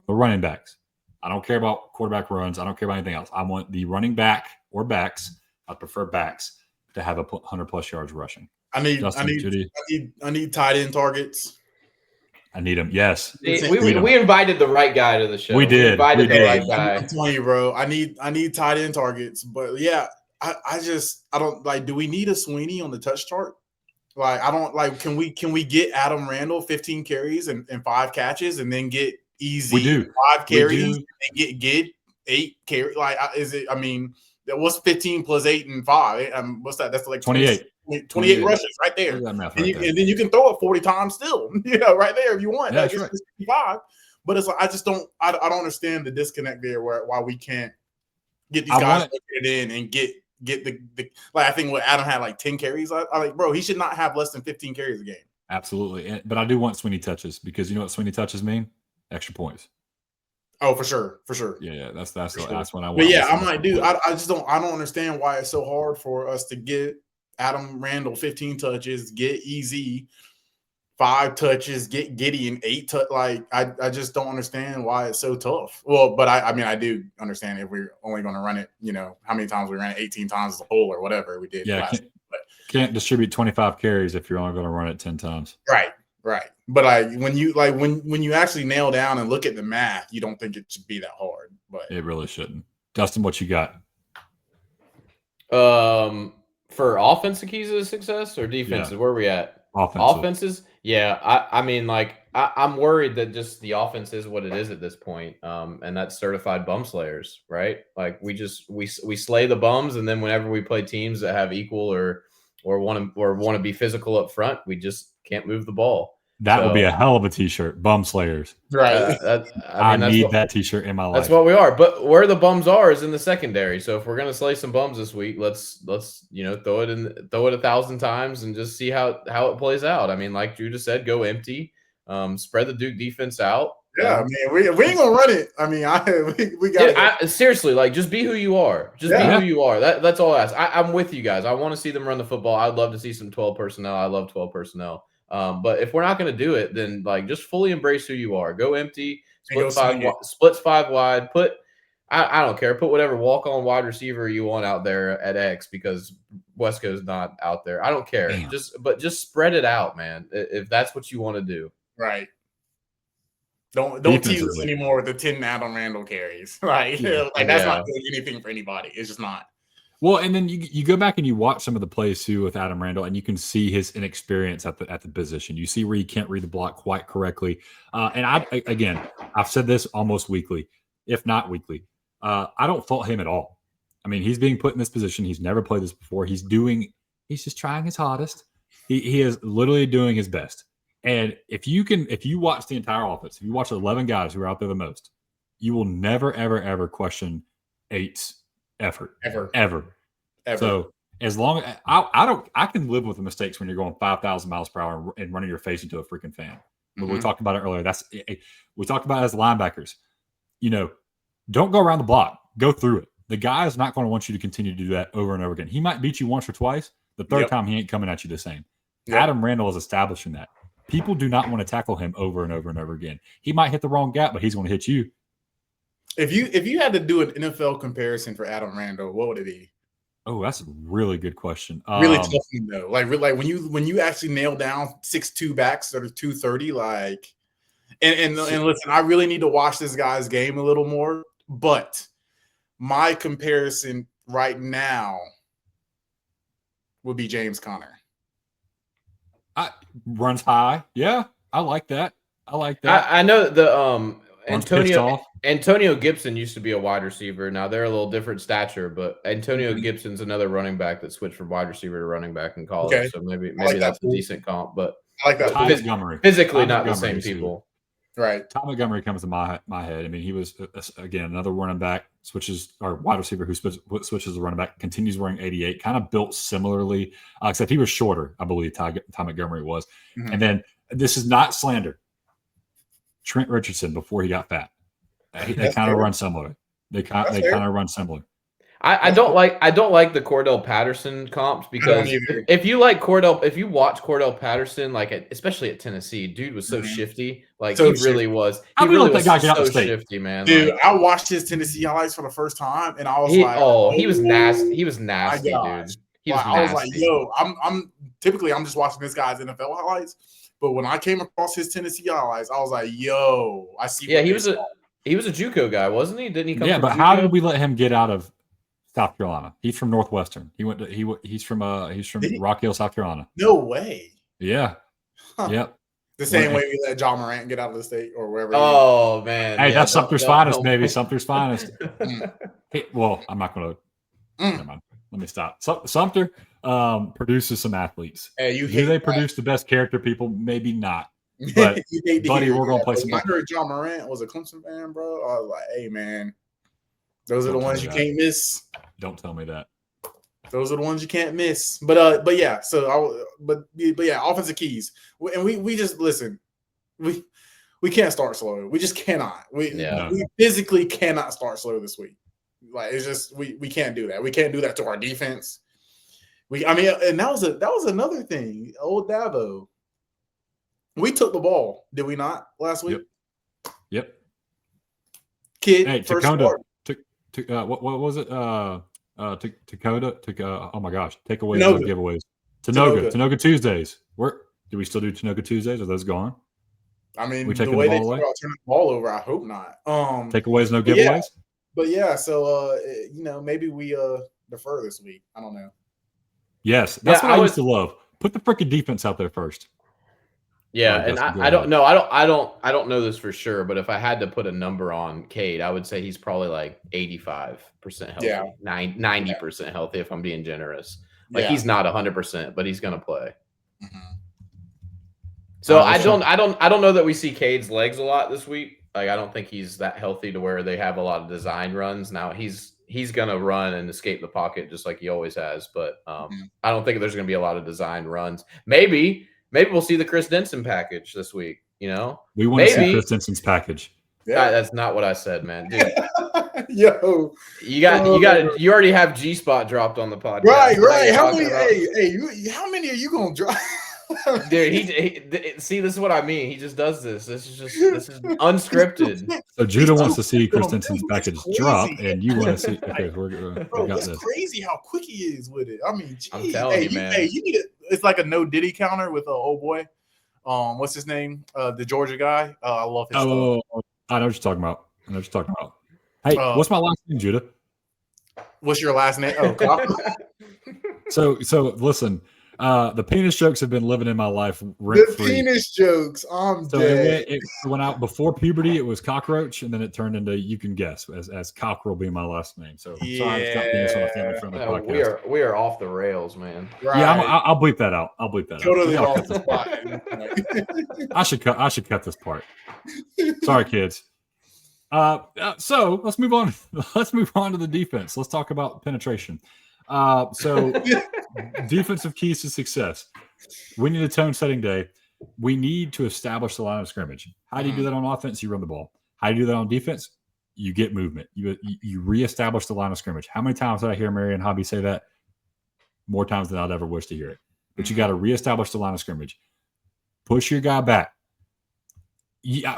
The running backs. I don't care about quarterback runs. I don't care about anything else. I want the running back or backs. I prefer backs to have 100+ yards rushing. I need tight end targets. I need them. Yes. We invited the right guy to the show. We did. We invited the right guy. I'm telling you, bro. I need tight end targets. But yeah, I don't like. Do we need a Sweeney on the touch chart? Like, I don't like. Can we get Adam Randall 15 carries and 5 catches, and then get easy 5 carries and get 8 carries? Like, is it? I mean, what's 15 plus 8 and 5? What's that? That's like 28. 28 rushes right there. And then you can throw it 40 times still. Right there if you want. Yeah, like, it's 55. But it's like I don't understand the disconnect there why we can't get these guys in and get the like. I think Adam had like 10 carries. I like, bro, he should not have less than 15 carries a game. Absolutely. But I do want Sweeney touches, because you know what Sweeney touches mean? Extra points. Oh, for sure. Yeah, that's what I want. But yeah, I'm like, dude, I don't understand why it's so hard for us to get Adam Randall 15 touches, get Easy 5 touches, get Gideon 8 touches. Like, I just don't understand why it's so tough. Well, but I mean, I do understand if we're only going to run it, how many times we ran it, 18 times as a whole or whatever we did. Yeah, can't distribute 25 carries if you're only going to run it 10 times. Right. But when you actually nail down and look at the math, you don't think it should be that hard. But it really shouldn't. Dustin, what you got? For offensive keys of success or defenses, where are we at? Offenses? Yeah, I mean, like, I'm worried that just the offense is what it is at this point, and that's certified bum slayers, right? Like, we slay the bums, and then whenever we play teams that have equal or want to be physical up front, we just can't move the ball. That would be a hell of a T-shirt, bum slayers. Right. I need that T-shirt in my life. That's what we are. But where the bums are is in the secondary. So if we're gonna slay some bums this week, let's throw it 1,000 times and just see how it plays out. I mean, like Drew just said, go empty, spread the Duke defense out. Yeah, I mean, we ain't gonna run it. I mean, we got seriously, like, just be who you are. Just be who you are. That's all I ask. I'm with you guys. I want to see them run the football. I'd love to see some 12 personnel. I love 12 personnel. But if we're not going to do it, then like just fully embrace who you are. Go empty, splits 5 wide. I don't care. Put whatever walk-on wide receiver you want out there at X, because Wesco's not out there. I don't care. Damn. Just spread it out, man. If that's what you want to do. Right. Don't tease us anymore with the 10 Adam Randall carries. That's not doing anything for anybody. It's just not. Well, and then you go back and you watch some of the plays too with Adam Randall, and you can see his inexperience at the position. You see where he can't read the block quite correctly. And I've said this almost weekly, if not weekly. I don't fault him at all. I mean, he's being put in this position. He's never played this before. He's just trying his hardest. He is literally doing his best. And if you watch the entire offense, if you watch 11 guys who are out there the most, you will never, ever, ever question 8's effort. Ever. So as long as I can live with the mistakes when you're going 5,000 miles per hour and running your face into a freaking fan. But we talked about it earlier. We talked about it as linebackers. Don't go around the block. Go through it. The guy is not going to want you to continue to do that over and over again. He might beat you once or twice. The third time, he ain't coming at you the same. Yep. Adam Randall is establishing that. People do not want to tackle him over and over and over again. He might hit the wrong gap, but he's going to hit you. If you had to do an NFL comparison for Adam Randall, what would it be? Oh, that's a really good question. Really tough one, though. Like when you actually nail down 6'2" backs that are 230, like, and listen, I really need to watch this guy's game a little more. But my comparison right now would be James Conner. Runs high. Yeah, I like that. I like that. I know the Runs pissed off. Antonio Gibson used to be a wide receiver. Now they're a little different stature, but Antonio Gibson's another running back that switched from wide receiver to running back in college. Okay. So maybe like that's that. a decent comp, but I like that. Ty Montgomery. physically Ty not the Montgomery same is people. Right. Ty Montgomery comes to my head. I mean, he was again another running back switches or wide receiver who switches the running back, continues wearing 88, kind of built similarly, except he was shorter, I believe. Ty Montgomery was, and then this is not slander. Trent Richardson before he got fat, they kind of run similar. They kind of run similar. I don't like the Cordell Patterson comps because if you watch Cordell Patterson, like especially at Tennessee, dude was so shifty. Like he really was. He really was so shifty, man. Dude, like, I watched his Tennessee highlights for the first time, and I was he was nasty. He was nasty, dude. I was like, yo, I'm typically I'm just watching this guy's NFL highlights, but when I came across his Tennessee highlights, I was like, yo, I see. Yeah, he was a JUCO guy, wasn't he? Didn't he come? Yeah, from but JUCO? how did we let him get out of South Carolina? He's from Northwestern. He's from Rock Hill, South Carolina. No way. Yeah. Huh. Yep. The same way we let John Morant get out of the state or wherever. Oh man. Hey, that's Sumter's finest, maybe Sumter's finest. Hey, well, I'm not going to. Never mind. Let me stop. Sumter produces some athletes. Hey, do they produce the best character people? Maybe not. But buddy, we're gonna play some. I heard John Morant was a Clemson fan, bro. I was like, hey man, those are the ones you can't miss. Don't tell me that. Those are the ones you can't miss. But yeah. So but yeah, offensive keys, and we just listen. We can't start slow. We just cannot. We physically cannot start slow this week. Like it's just we can't do that. We can't do that to our defense. And that was another thing. Old Dabo. We took the ball, did we not, last week? Yep. Kid, hey, Tacona. What was it? Dakota. Oh my gosh! Takeaways, no giveaways. Tanoga Tuesdays. Do we still do Tanoga Tuesdays? Are those gone? I mean, the way they turn the ball over, I hope not. Takeaways, no giveaways. But yeah, so maybe we defer this week. I don't know. Yes, that's what I used to love. Put the freaking defense out there first. Yeah, and I don't know. I don't know this for sure, but if I had to put a number on Cade, I would say he's probably like 85% healthy, 90% healthy if I'm being generous. Like he's not 100%, but he's gonna play. Mm-hmm. So I don't know that we see Cade's legs a lot this week. Like I don't think he's that healthy to where they have a lot of design runs. Now he's gonna run and escape the pocket just like he always has, but I don't think there's gonna be a lot of design runs. Maybe we'll see the Chris Denson package this week. You know, we want to see Chris Denson's package. Yeah. That's not what I said, man. Dude, yo, you already have G-Spot dropped on the podcast. Right. How many are you gonna drop? Dude, he see, this is what I mean. He just does this. This is unscripted. So Judah wants to see Chris Denson's package drop, and you want to see. Okay, bro, it's crazy how quick he is with it. I mean, geez. I'm telling you, man. You need it's like a no Diddy counter with old boy. What's his name? The Georgia guy. I love his stuff. I know what you're talking about. Hey, what's my last name, Judah? What's your last name? Oh, So listen. The penis jokes have been living in my life rent free. The penis jokes, I'm dead. It went out before puberty. It was cockroach, and then it turned into you can guess as cockerel being my last name. So I'm sorry, I got penis on a family-friendly podcast. We are off the rails, man. Right. Yeah, I'll bleep that out. Totally off the spot. I should cut this part. Sorry, kids. So let's move on. Let's move on to the defense. Let's talk about penetration. So defensive keys to success. We need a tone setting day. We need to establish the line of scrimmage. How do you do that on offense? You run the ball. How do you do that on defense? You get movement. You reestablish the line of scrimmage. How many times did I hear Marion Hobby say that? More times than I'd ever wish to hear it. But you got to reestablish the line of scrimmage. Push your guy back. Yeah,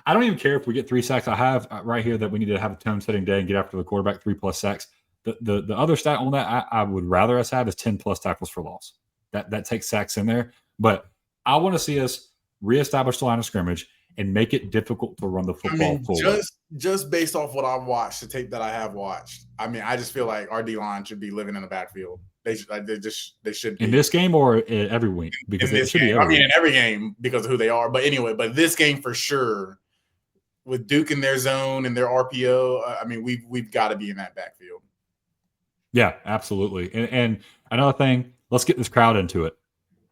I don't even care if we get 3 sacks. I have right here that we need to have a tone setting day and get after the quarterback 3+ sacks. The other stat on that I would rather us have is 10+ tackles for loss. That takes sacks in there. But I want to see us reestablish the line of scrimmage and make it difficult to run the football forward. Just based off what I've watched, the tape that I have watched, I mean, I just feel like our D-line should be living in the backfield. They should be. In this game or every week? Because it should be every week. In every game because of who they are. But anyway, this game for sure, with Duke in their zone and their RPO, I mean, we've got to be in that backfield. Yeah, absolutely. And another thing, let's get this crowd into it.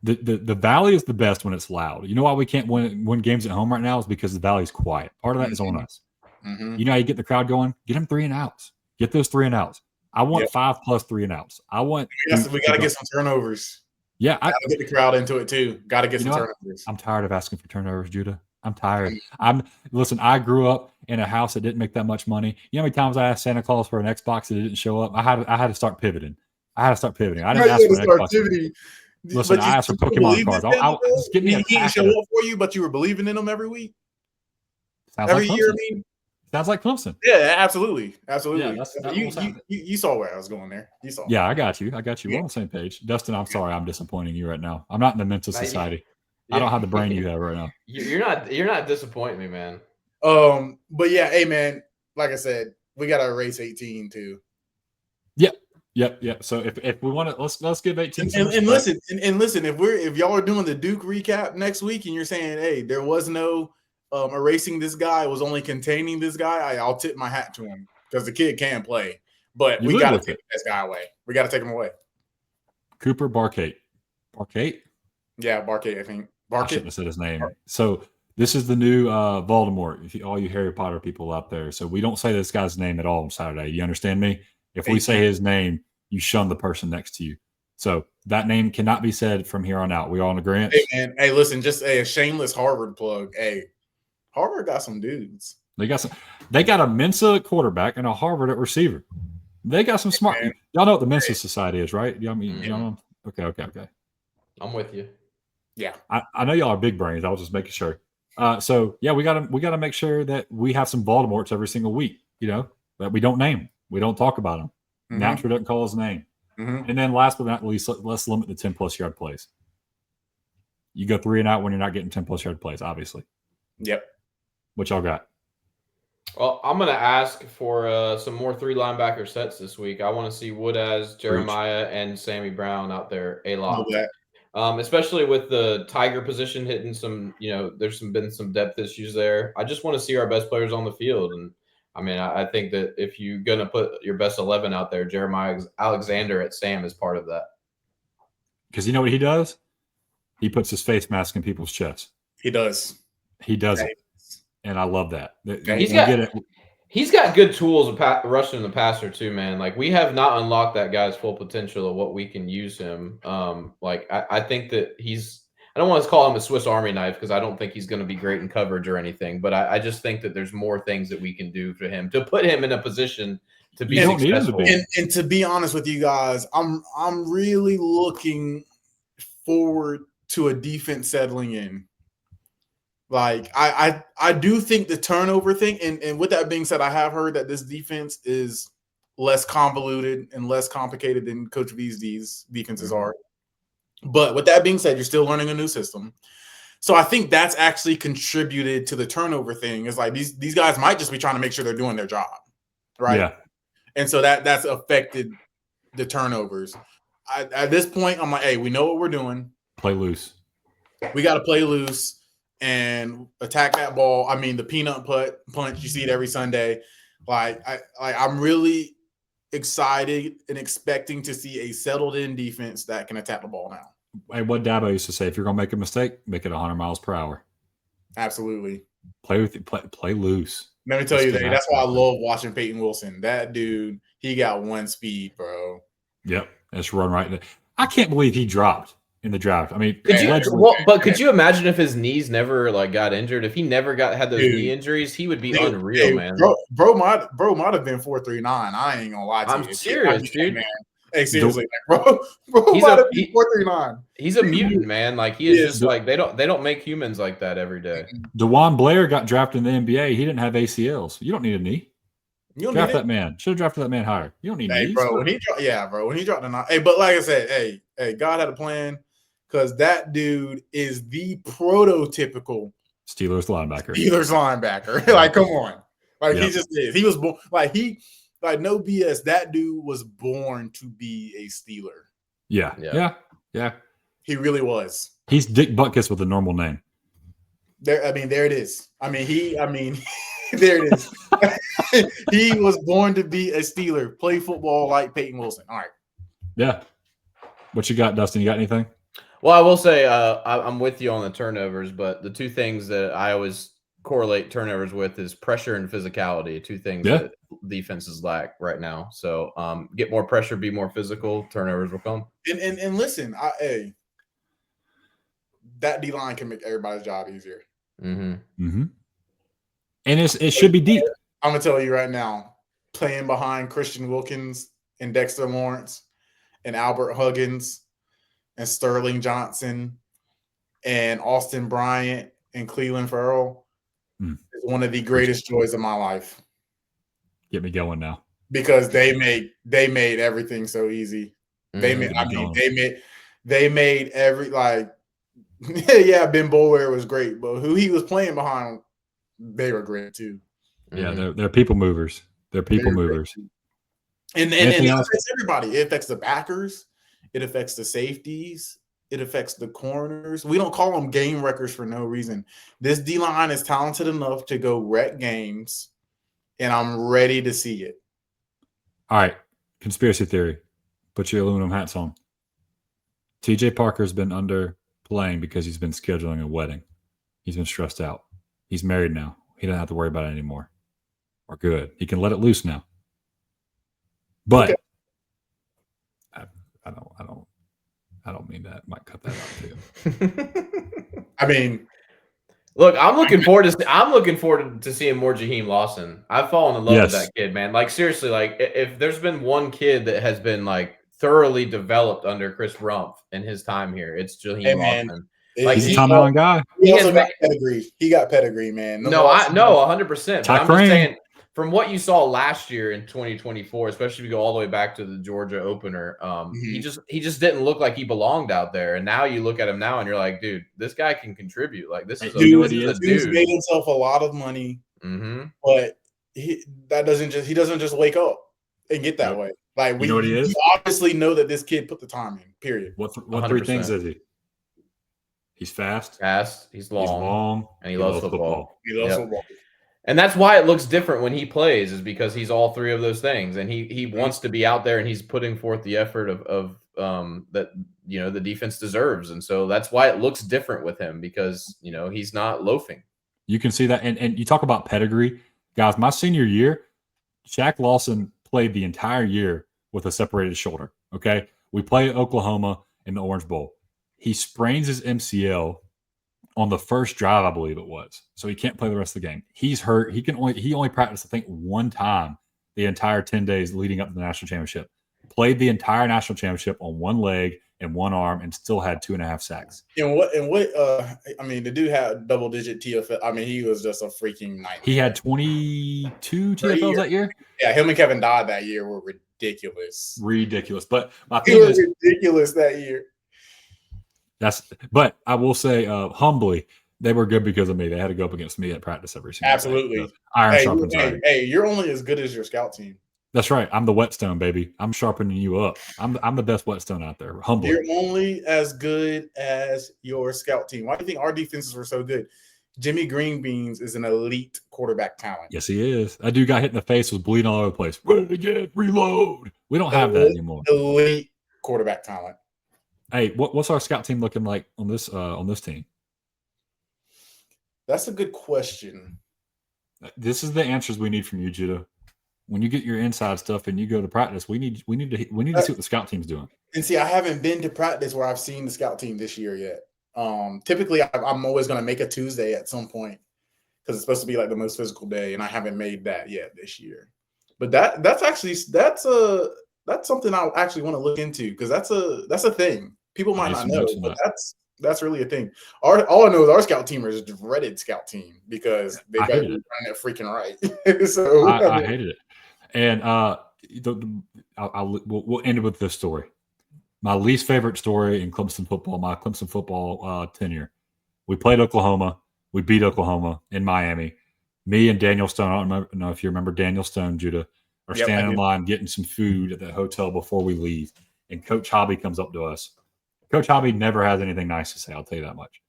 The Valley is the best when it's loud. You know why we can't win games at home right now is because the Valley's quiet. Part of that is on us. Mm-hmm. You know how you get the crowd going? Get them 3 and outs. Get those 3 and outs. I want 5 plus 3 and outs. I want. We got to get some turnovers. Yeah, I got to get the crowd into it too. Got to get some turnovers. I'm tired of asking for turnovers, Judah. I'm tired. Listen. I grew up in a house that didn't make that much money. You know how many times I asked Santa Claus for an Xbox and it didn't show up? I had to start pivoting. I didn't ask for an Xbox. Listen, I asked for Pokemon cards. Just give me a pack. Show up for you, but you were believing in them every week. Every year, I mean. Sounds like Clemson. Yeah, absolutely. Yeah, you saw where I was going there. You saw. Yeah, I got you. We're on the same page. Dustin, I'm sorry I'm disappointing you right now. I'm not in the mental society. I don't have the brain you have right now. You're not disappointing me, man. But yeah, hey man, like I said, we gotta erase 18 too. Yep. So if we want to, let's give 18. And listen, if y'all are doing the Duke recap next week and you're saying, hey, there was no erasing this guy, it was only containing this guy, I'll tip my hat to him because the kid can play. But we got to take this guy away. We got to take him away. Cooper Barkate. Yeah, Barkate, I think. I shouldn't have said his name. So this is the new Voldemort, all you Harry Potter people out there. So we don't say this guy's name at all on Saturday. You understand me? If we say his name, you shun the person next to you. So that name cannot be said from here on out. We all in agreement? Hey, man. Hey, listen, just a shameless Harvard plug. Hey, Harvard got some dudes. They got a Mensa at quarterback and a Harvard at receiver. They got some smart. Man. Y'all know what the Mensa Society is, right? I mean, y'all know? Okay. I'm with you. Yeah. I know y'all are big brains. I was just making sure. So yeah, we gotta make sure that we have some Voldemorts every single week, that we don't name. We don't talk about him. Mm-hmm. Announcer doesn't call his name. Mm-hmm. And then last but not least, let's limit the 10-plus yard plays. You go 3 and out when you're not getting 10-plus yard plays, obviously. Yep. What y'all got? Well, I'm going to ask for some more 3 linebacker sets this week. I want to see Woodaz, Jeremiah, and Sammy Brown out there a-lot. Especially with the Tiger position hitting some, there's been some depth issues there. I just want to see our best players on the field. And I mean, I think that if you're going to put your best 11 out there, Jeremiah Alexander at Sam is part of that. Because you know what he does? He puts his face mask in people's chests. He does. He does it. And I love that. He's got good tools rushing the passer too, man. Like, we have not unlocked that guy's full potential of what we can use him. I think that I don't want to call him a Swiss Army knife because I don't think he's going to be great in coverage or anything. But I just think that there's more things that we can do for him to put him in a position to be successful. And to be honest with you guys, I'm really looking forward to a defense settling in. Like, I do think the turnover thing, and with that being said, I have heard that this defense is less convoluted and less complicated than Coach V's defenses are. But with that being said, you're still learning a new system. So I think that's actually contributed to the turnover thing. It's like these guys might just be trying to make sure they're doing their job, right? Yeah. And so that's affected the turnovers. At this point, I'm like, hey, we know what we're doing. Play loose. We got to play loose and attack that ball. I mean, the peanut punch, you see it every Sunday. I'm really excited and expecting to see a settled-in defense that can attack the ball now. Hey, what Dabo used to say, if you're going to make a mistake, make it 100 miles per hour. Absolutely. Play loose. Let me tell you, that's why I love watching Peyton Wilson. That dude, he got one speed, bro. Yep. That's run right there. I can't believe he dropped in the draft. I mean, could you imagine if his knees never got injured? If he never had those knee injuries, he would be unreal, man. Bro might have been 4.39. I ain't gonna lie to you. I'm serious, dude. Man. Hey, seriously, bro might have been 4.39. He's a mutant, man. Like, he is just like they don't make humans like that every day. DeJuan Blair got drafted in the NBA. He didn't have ACLs. You don't need a knee. You don't draft that man. Should have drafted that man higher. You don't need knees. Bro. When he dropped the 9. Hey, but like I said, hey, God had a plan because that dude is the prototypical Steelers linebacker. Steelers linebacker. Like, come on. Like, Yep. he just is. He was born, like, no BS. That dude was born to be a Steeler. Yeah. He really was. He's Dick Butkus with a normal name. There it is. There it is. He was born to be a Steeler, play football like Peyton Wilson. All right. Yeah. What you got, Dustin? You got anything? Well, I will say I'm with you on the turnovers, but the two things that I always correlate turnovers with is pressure and physicality, two things that defenses lack right now. So get more pressure, be more physical, turnovers will come. And listen, that D-line can make everybody's job easier. Mm-hmm. And it should be deep. I'm going to tell you right now, playing behind Christian Wilkins and Dexter Lawrence and Albert Huggins and Sterling Johnson and Austin Bryant and Cleveland Farrell is one of the greatest joys of my life. Get me going now. Because they made everything so easy. They made every, like, yeah, Ben Boulware was great, but who he was playing behind, they were great too. Yeah, they're people movers. They're people movers. And it affects everybody. It affects the backers. It affects the safeties. It affects the corners. We don't call them game wreckers for no reason. This D-line is talented enough to go wreck games, and I'm ready to see it. All right, conspiracy theory. Put your aluminum hats on. TJ Parker's been underplaying because he's been scheduling a wedding. He's been stressed out. He's married now. He doesn't have to worry about it anymore. We're good. He can let it loose now. But okay. I don't mean that. Might cut that out too. I mean, look, I'm looking forward to seeing more Jaheim Lawson. I've fallen in love with that kid, man. Like, seriously, like, if there's been one kid that has been like thoroughly developed under Chris Rumpf in his time here, it's Jaheim Lawson. Like, he's a Tom Allen guy. He also got pedigree. He got pedigree, man. 100%. But I'm just saying, from what you saw last year in 2024, especially if you go all the way back to the Georgia opener, he just didn't look like he belonged out there. And now you look at him now and you're like, dude, this guy can contribute. Like, this is a dude. He's made himself a lot of money, but he doesn't just wake up and get that way. Like, we obviously know that this kid put the time in. Period. What 3 things is he? He's fast. He's long, and he loves football. He loves football. And that's why it looks different when he plays, is because he's all 3 of those things, and he wants to be out there, and he's putting forth the effort of that the defense deserves, and so that's why it looks different with him, because he's not loafing. You can see that, and you talk about pedigree, guys. My senior year, Shaq Lawson played the entire year with a separated shoulder. Okay, we play Oklahoma in the Orange Bowl. He sprains his MCL on the first drive, I believe it was. So he can't play the rest of the game. He's hurt. He only practiced, I think, 1 time the entire 10 days leading up to the national championship. Played the entire national championship on 1 leg and 1 arm, and still had 2.5 sacks. The dude had double-digit TFL. I mean, he was just a freaking nightmare. He had 22 TFLs that year. Yeah, him and Kevin Dodd that year were ridiculous. But my thing is ridiculous that year. But I will say, humbly, they were good because of me. They had to go up against me at practice every single Absolutely. day. Iron sharpens iron. Hey, you're only as good as your scout team. That's right. I'm the whetstone, baby. I'm sharpening you up. I'm the best whetstone out there. Humbly. You're only as good as your scout team. Why do you think our defenses were so good? Jimmy Greenbeans is an elite quarterback talent. Yes, he is. That dude got hit in the face, was bleeding all over the place. Ready again, reload. We don't have that anymore. Elite quarterback talent. Hey, what's our scout team looking like on this team? That's a good question. This is the answers we need from you, Judah. When you get your inside stuff and you go to practice, we need to see what the scout team's doing. And see, I haven't been to practice where I've seen the scout team this year yet. Typically, I'm always going to make a Tuesday at some point because it's supposed to be like the most physical day, and I haven't made that yet this year. But that's something I actually want to look into, because that's a thing. People might not know, but that's really a thing. All I know is our scout team is a dreaded scout team because they better be running it freaking right. So I hated it. And we'll end it with this story. My least favorite story in Clemson football, my Clemson football tenure. We played Oklahoma. We beat Oklahoma in Miami. Me and Daniel Stone, I don't know if you remember Daniel Stone, Judah, are standing in line getting some food at the hotel before we leave. And Coach Hobby comes up to us. Coach Hobby never has anything nice to say, I'll tell you that much.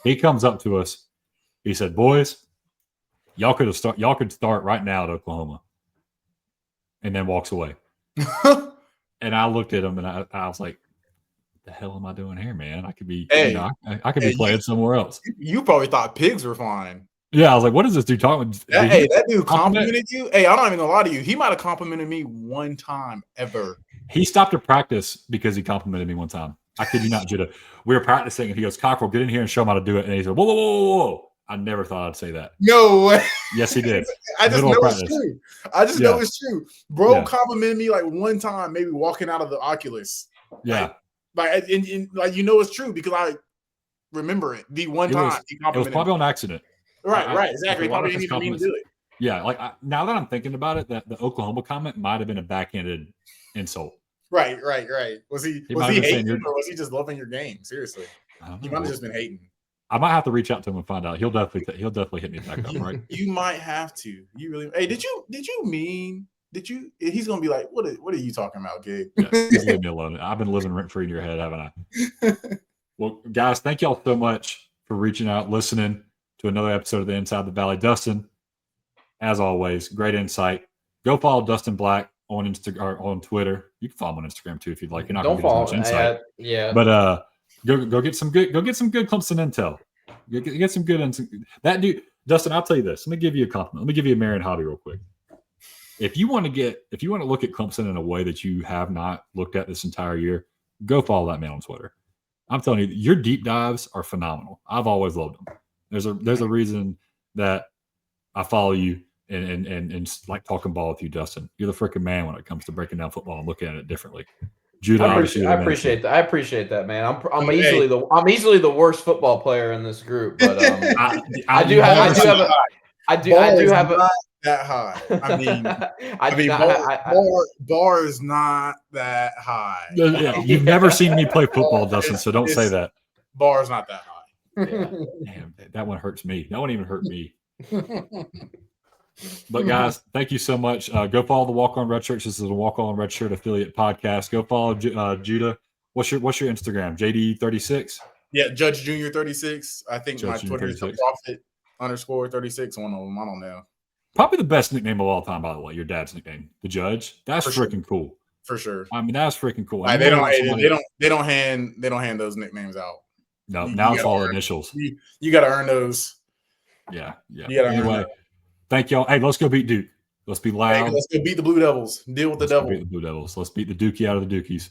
He comes up to us. He said, boys, y'all could start right now at Oklahoma. And then walks away. And I looked at him and I was like, the hell am I doing here, man? I could be, I could be playing somewhere else. You probably thought pigs were fine. Yeah, I was like, what is this dude talking? That dude complimented you? Hey, I'm not even gonna lie to you. He might have complimented me one time ever. He stopped to practice because he complimented me one time. I kid you not, Judah. We were practicing and he goes, Cockrell, get in here and show him how to do it. And he said, whoa. I never thought I'd say that. No way. Yes, he did. I just know it's true. Know it's true. Bro complimented me like one time, maybe walking out of the Oculus. Yeah. Like it's true because I remember it. The one time he complimented it was probably on accident. Right, exactly. He probably didn't even mean to do it. Yeah, like now that I'm thinking about it, that the Oklahoma comment might have been a backhanded insult. Right. Was he hating or was he just loving your game? Seriously, he might have just been hating. I might have to reach out to him and find out. He'll definitely hit me back up, right? You might have to. You really? Hey, did you? He's gonna be like, what are you talking about, kid? Yeah, just leave me alone. I've been living rent free in your head, haven't I? Well, guys, thank y'all so much for reaching out, listening to another episode of the Inside the Valley. Dustin, as always, great insight. Go follow Dustin Black on Instagram or on Twitter. You can follow him on Instagram too if you'd like. You're not going to get as much insight. Yeah. But go get some good Clemson intel. Get some good that dude, Dustin. I'll tell you this. Let me give you a compliment. Let me give you a Marion hobby real quick. If you want to look at Clemson in a way that you have not looked at this entire year, go follow that man on Twitter. I'm telling you, your deep dives are phenomenal. I've always loved them. There's a reason that I follow you and like talking ball with you, Dustin. You're the freaking man when it comes to breaking down football and looking at it differently. Judah, I appreciate that. I appreciate that, man. I'm easily the worst football player in this group, but I do have that high. Bar is not that high. Yeah, you've never seen me play football, Dustin, so don't say that. Bar is not that high. Yeah. Damn, that one hurts me. That one even hurt me. But guys, thank you so much. Go follow the Walk On Red Shirts. This is a Walk On Red Shirt affiliate podcast. Go follow Judah. What's your Instagram? JD36. Yeah, Judge Junior 36. I think Judge my Twitter is Prophet_36. One of them. I don't know. Probably the best nickname of all time, by the way. Your dad's nickname, the Judge. That's freaking cool. For sure. I mean, that's freaking cool. Like, they don't hand those nicknames out. No, now it's all initials. You got to earn those. Yeah. Anyway, thank y'all. Hey, let's go beat Duke. Let's be loud. Hey, let's go beat the Blue Devils. Deal with the devil. Beat the Blue Devils. Let's beat the Dookie out of the Dookies.